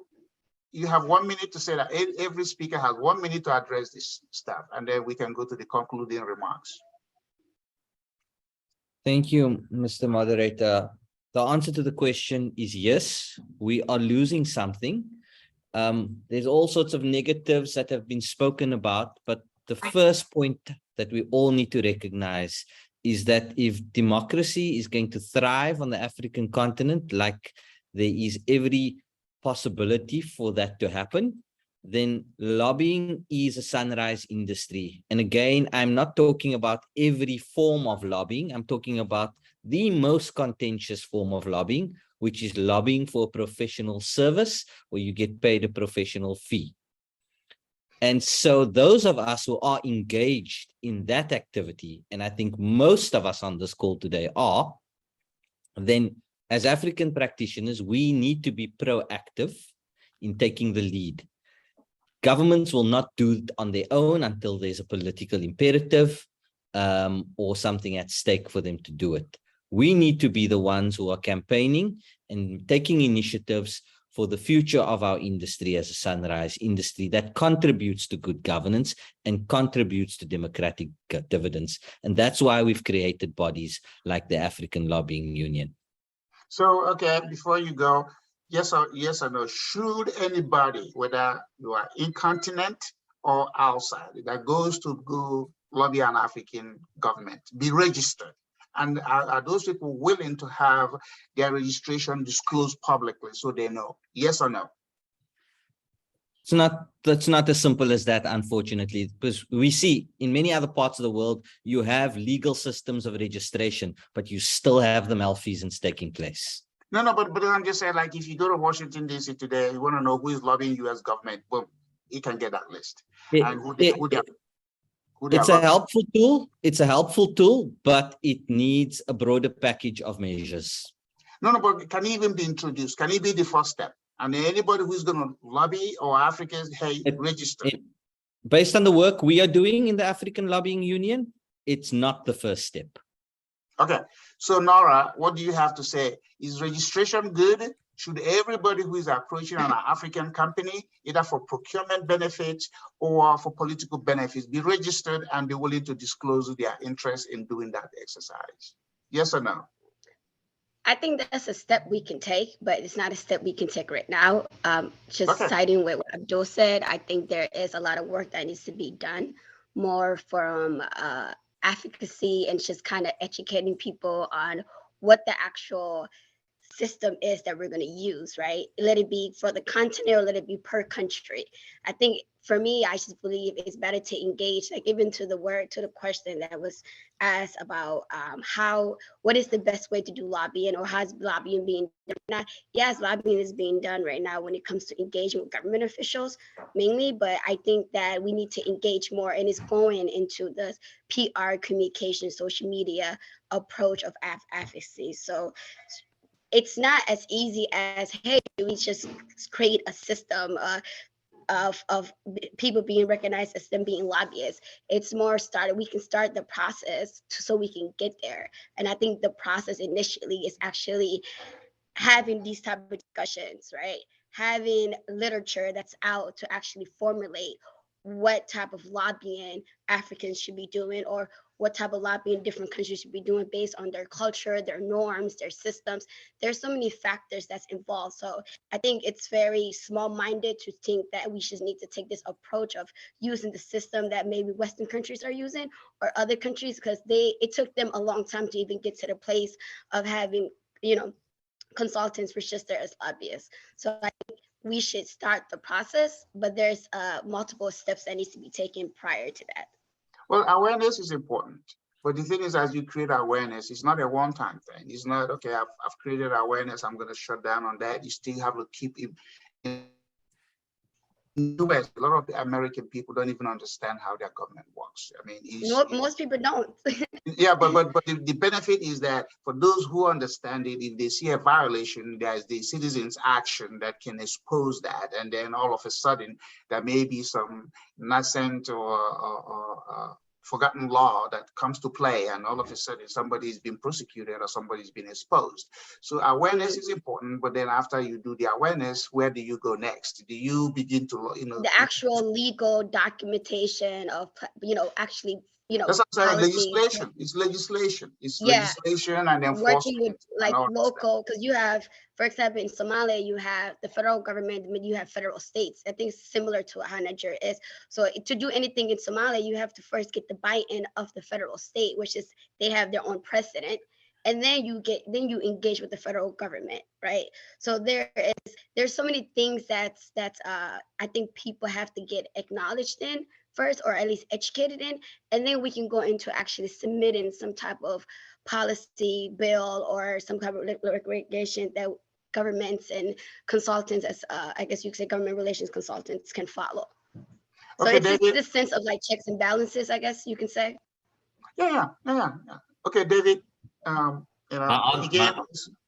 you have 1 minute to say that. Every speaker has 1 minute to address this stuff, and then we can go to the concluding remarks. Thank you, Mr. Moderator. The answer to the question is yes, we are losing something. There's all sorts of negatives that have been spoken about, but the first point that we all need to recognize is that if democracy is going to thrive on the African continent, like there is every possibility for that to happen, then lobbying is a sunrise industry. And again, I'm not talking about every form of lobbying. I'm talking about the most contentious form of lobbying, which is lobbying for a professional service where you get paid a professional fee. And so those of us who are engaged in that activity, and I think most of us on this call today are, then as African practitioners, we need to be proactive in taking the lead. Governments will not do it on their own until there's a political imperative or something at stake for them to do it. We need to be the ones who are campaigning and taking initiatives for the future of our industry as a sunrise industry that contributes to good governance and contributes to democratic dividends. And that's why we've created bodies like the African Lobbying Union. So, okay, before you go, yes or no, should anybody, whether you are incontinent or outside, that goes to go lobby an African government, be registered? And are those people willing to have their registration disclosed publicly so they know? Yes or no? That's not as simple as that, unfortunately, because we see in many other parts of the world, you have legal systems of registration, but you still have the malfeasance taking place. No, but I'm just saying, like, if you go to Washington, D.C. today, you want to know who is lobbying U.S. government, boom, you can get that list. It's a helpful tool. It's a helpful tool, but it needs a broader package of measures. No, but can it even be introduced? Can it be the first step? And anybody who's going to lobby or Africans, hey, register. Based on the work we are doing in the African Lobbying Union, it's not the first step. Okay. So Nora, what do you have to say? Is registration good? should everybody who is approaching an African company, either for procurement benefits or for political benefits, be registered and be willing to disclose their interest in doing that exercise? Yes or no? I think that's a step we can take, but it's not a step we can take right now. Just siding with what Abdul said, I think there is a lot of work that needs to be done more from advocacy and just kind of educating people on what the actual system is that we're going to use, right? Let it be for the continent or let it be per country. I think for me, I just believe it's better to engage, like even to the question that was asked about what is the best way to do lobbying, or how's lobbying being done? Yes, lobbying is being done right now when it comes to engaging with government officials mainly, but I think that we need to engage more, and it's going into the PR, communication, social media approach of advocacy. So it's not as easy as, hey, we just create a system of people being recognized as them being lobbyists. It's more we can start the process so we can get there. And I think the process initially is actually having these type of discussions, right? Having literature that's out to actually formulate what type of lobbying Africans should be doing, or what type of lobbying different countries should be doing based on their culture, their norms, their systems. There's so many factors that's involved. So I think it's very small-minded to think that we just need to take this approach of using the system that maybe Western countries are using or other countries, because it took them a long time to even get to the place of having, consultants register as lobbyists. So I think we should start the process, but there's multiple steps that needs to be taken prior to that. Well, awareness is important. But the thing is, as you create awareness, it's not a one-time thing. It's not, okay, I've created awareness, I'm going to shut down on that. You still have to keep it. In the US, a lot of the American people don't even understand how their government works. I mean, most people don't. Yeah, but the benefit is that for those who understand it, if they see a violation, there's the citizens' action that can expose that, and then all of a sudden there may be some nascent or forgotten law that comes to play, and all of a sudden somebody's been prosecuted or somebody's been exposed. So awareness is important, but then after you do the awareness, where do you go next? Do you begin to, the actual legal documentation of, actually, that's what I'm saying, legislation. It's legislation and enforcement. Working with like local, because you have, for example, in Somalia, you have the federal government, you have federal states. I think it's similar to how Nigeria is. So to do anything in Somalia, you have to first get the buy-in of the federal state, which is they have their own precedent. And then you engage with the federal government, right? So there's so many things that's I think people have to get acknowledged in first, or at least educated in, and then we can go into actually submitting some type of policy bill or some kind of regulation that governments and consultants, as I guess you could say government relations consultants, can follow. So okay, it's this sense of like checks and balances, I guess you can say. Yeah. Okay, David. Again,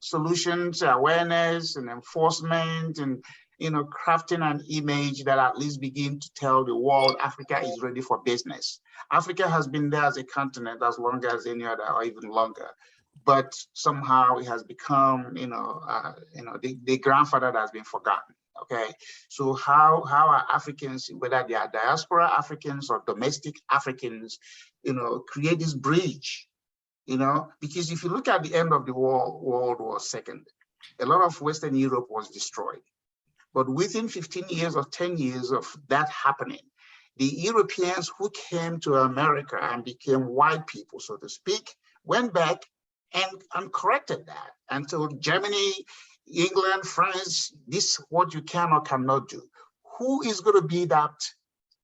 solutions, awareness, and enforcement, and crafting an image that at least begin to tell the world Africa is ready for business. Africa has been there as a continent as long as any other, or even longer, but somehow it has become, the grandfather that has been forgotten. Okay, so how are Africans, whether they are diaspora Africans or domestic Africans, create this bridge? Because if you look at the end of the World War II, a lot of Western Europe was destroyed. But within 15 years or 10 years of that happening, the Europeans who came to America and became white people, so to speak, went back and corrected that and told Germany, England, France, this is what you can or cannot do. Who is going to be that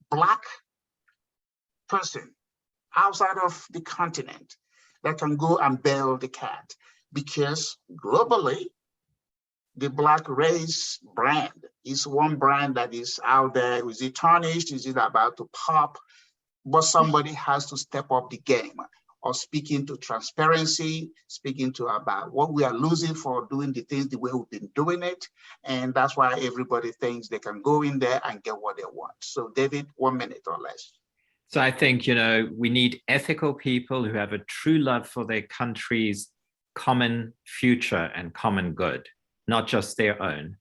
Black person outside of the continent that can go and bail the cat? Because globally, the Black race brand is one brand that is out there. Is it tarnished? Is it about to pop? But somebody has to step up the game, or speaking to transparency, speaking to about what we are losing for doing the things the way we've been doing it. And that's why everybody thinks they can go in there and get what they want. So David, 1 minute or less. So I think, we need ethical people who have a true love for their country's common future and common good. not just their own.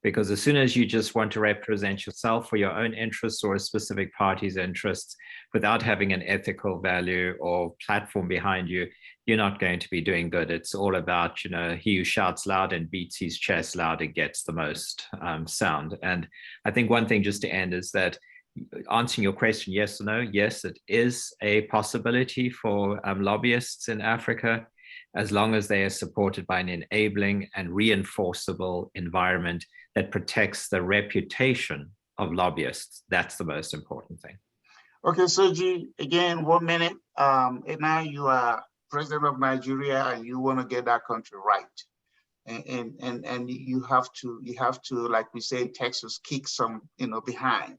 Because as soon as you just want to represent yourself for your own interests or a specific party's interests without having an ethical value or platform behind you, you're not going to be doing good. It's all about, you know, he who shouts loud and beats his chest loud and gets the most sound. And I think one thing just to end is that answering your question, yes or no, yes, it is a possibility for lobbyists in Africa, as long as they are supported by an enabling and reinforceable environment that protects the reputation of lobbyists. That's the most important thing. Okay, Soji, again, 1 minute. And now you are president of Nigeria and you want to get that country right. And you have to, like we say, Texas, kick some, behind.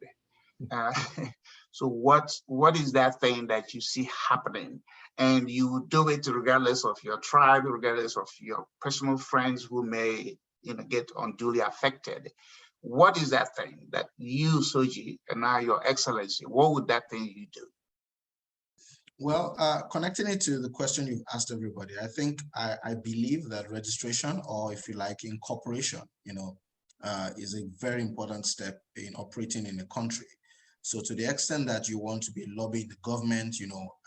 So what is that thing that you see happening? And you do it regardless of your tribe, regardless of your personal friends who may get unduly affected. What is that thing that you, Soji, and now your excellency, what would that thing you do? Well, connecting it to the question you've asked everybody, I think I believe that registration, or if you like, incorporation, is a very important step in operating in a country. So to the extent that you want to be lobbying the government,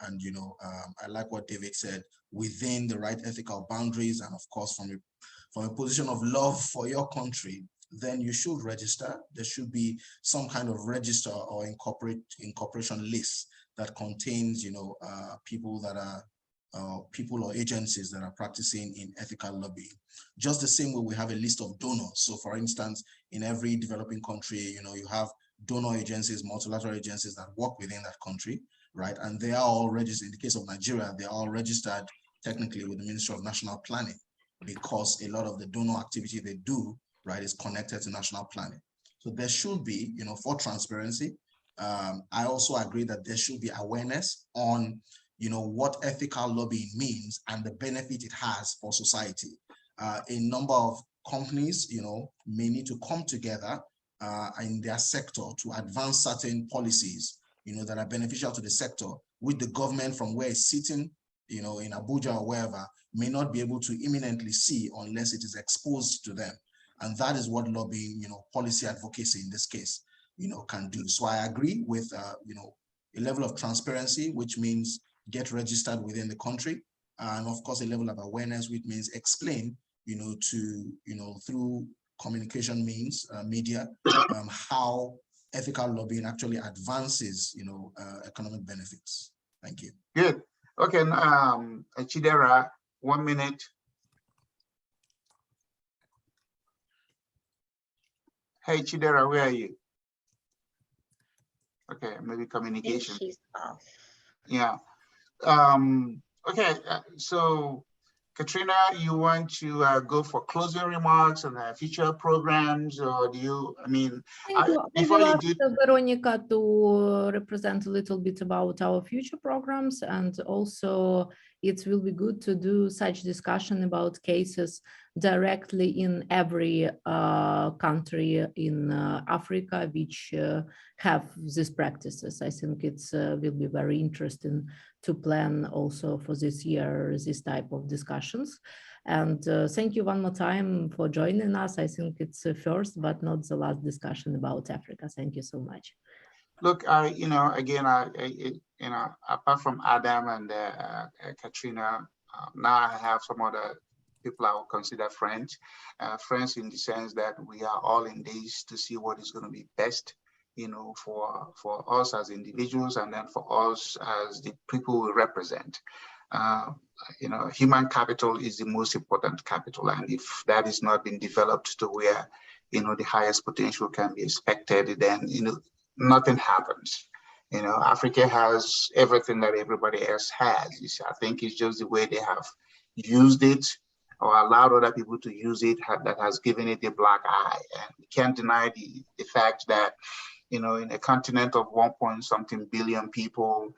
I like what David said, within the right ethical boundaries, and of course from a position of love for your country, then you should register. There should be some kind of register or incorporation list that contains, people that are people or agencies that are practicing in ethical lobbying. Just the same way we have a list of donors. So for instance, in every developing country, you have donor agencies, multilateral agencies that work within that country, right? And they are all registered. In the case of Nigeria, they are all registered technically with the Ministry of National Planning, because a lot of the donor activity they do, right, is connected to national planning. So there should be, for transparency, I also agree that there should be awareness on, what ethical lobbying means and the benefit it has for society. A number of companies, may need to come together in their sector to advance certain policies, that are beneficial to the sector, with the government from where it's sitting, in Abuja or wherever, may not be able to imminently see unless it is exposed to them. And that is what lobbying, policy advocacy in this case, can do. So I agree with, a level of transparency, which means get registered within the country. And of course, a level of awareness, which means explain, through communication means, media, how ethical lobbying actually advances, economic benefits. Thank you. Good. Okay, Chidera, 1 minute. Hey, Chidera, where are you? Okay, maybe communication. She's off. Yeah. Okay, so Katrina, you want to go for closing remarks and future programs, or do you, before you do... Veronica to represent a little bit about our future programs, and also it will be good to do such discussion about cases directly in every country in Africa which have these practices. I think it's will be very interesting to plan also for this year this type of discussions. And thank you one more time for joining us. I think it's the first but not the last discussion about Africa. Thank you so much. Look, again, apart from Adam and Katrina, now I have some other people I would consider friends. Friends in the sense that we are all in this to see what is going to be best, for us as individuals, and then for us as the people we represent. Human capital is the most important capital, and if that is not being developed to where, the highest potential can be expected, then, nothing happens. Africa has everything that everybody else has. I think it's just the way they have used it or allowed other people to use it that has given it a black eye. And we can't deny the fact that, in a continent of 1-point-something billion people,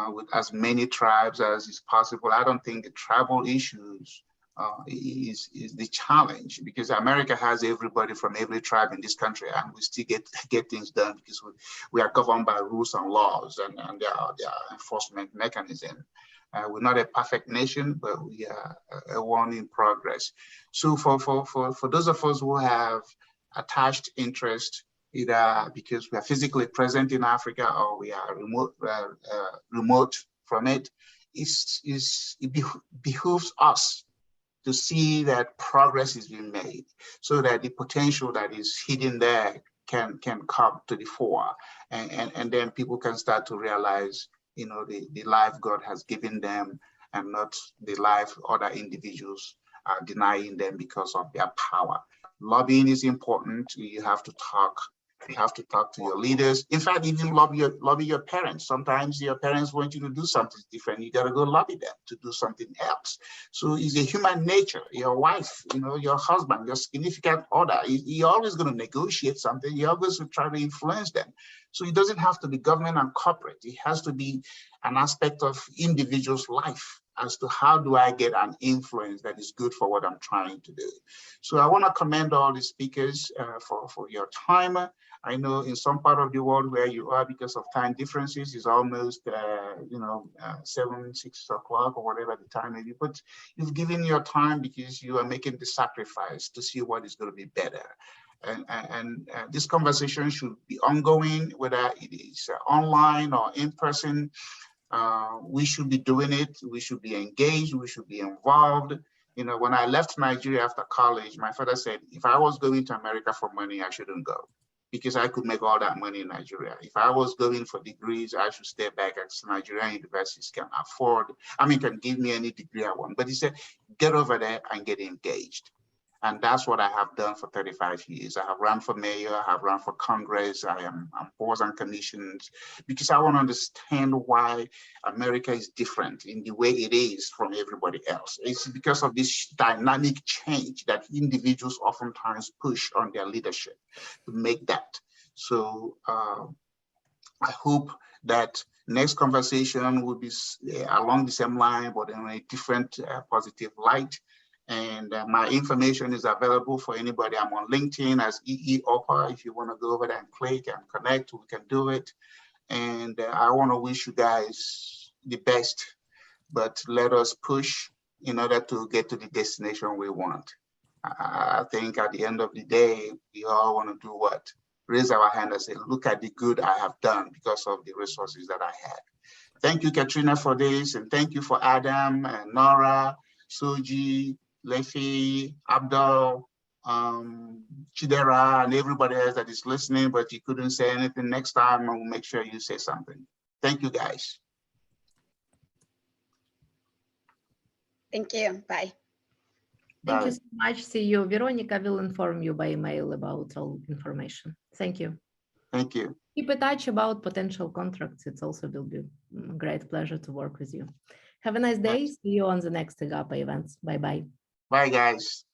with as many tribes as is possible, I don't think the tribal issues is the challenge, because America has everybody from every tribe in this country, and we still get things done because we are governed by rules and laws, and there are enforcement mechanisms. We're not a perfect nation, but we are a one in progress. So for those of us who have attached interest, either because we are physically present in Africa or we are remote from it, it behooves us to see that progress is being made so that the potential that is hidden there can come to the fore. And then people can start to realize, you know, the life God has given them and not the life other individuals are denying them because of their power. Lobbying is important. You have to talk. You have to talk to your leaders. In fact, even lobby your parents. Sometimes your parents want you to do something different. You got to go lobby them to do something else. So it's a human nature. Your wife, you know, your husband, your significant other, you're always going to negotiate something. You're always going to try to influence them. So it doesn't have to be government and corporate. It has to be an aspect of individual's life as to how do I get an influence that is good for what I'm trying to do. So I want to commend all the speakers for your time. I know in some part of the world where you are, because of time differences, is almost 6 o'clock or whatever the time may be, but you've given your time because you are making the sacrifice to see what is going to be better. And this conversation should be ongoing, whether it is online or in person. We should be doing it. We should be engaged. We should be involved. You know, when I left Nigeria after college, my father said, if I was going to America for money, I shouldn't go because I could make all that money in Nigeria. If I was going for degrees, I should stay back as Nigerian universities can afford, can give me any degree I want. But he said, get over there and get engaged. And that's what I have done for 35 years. I have run for mayor, I have run for Congress, I'm boards and commissions, because I want to understand why America is different in the way it is from everybody else. It's because of this dynamic change that individuals oftentimes push on their leadership to make that. So I hope that next conversation will be along the same line, but in a different positive light. And my information is available for anybody. I'm on LinkedIn as EEOPA. If you want to go over there and click and connect, we can do it. And I want to wish you guys the best, but let us push in order to get to the destination we want. I think at the end of the day, we all want to do what? Raise our hand and say, look at the good I have done because of the resources that I had. Thank you, Katrina, for this. And thank you for Adam and Nora, Suji, Lefi, Abdul, Chidera, and everybody else that is listening, but you couldn't say anything. Next time, I will make sure you say something. Thank you, guys. Thank you. Bye. Thank you so much. See you. Veronica will inform you by email about all information. Thank you. Thank you. Keep in touch about potential contracts. It also will be a great pleasure to work with you. Have a nice day. See you on the next IGAPA events. Bye-bye. Bye, guys.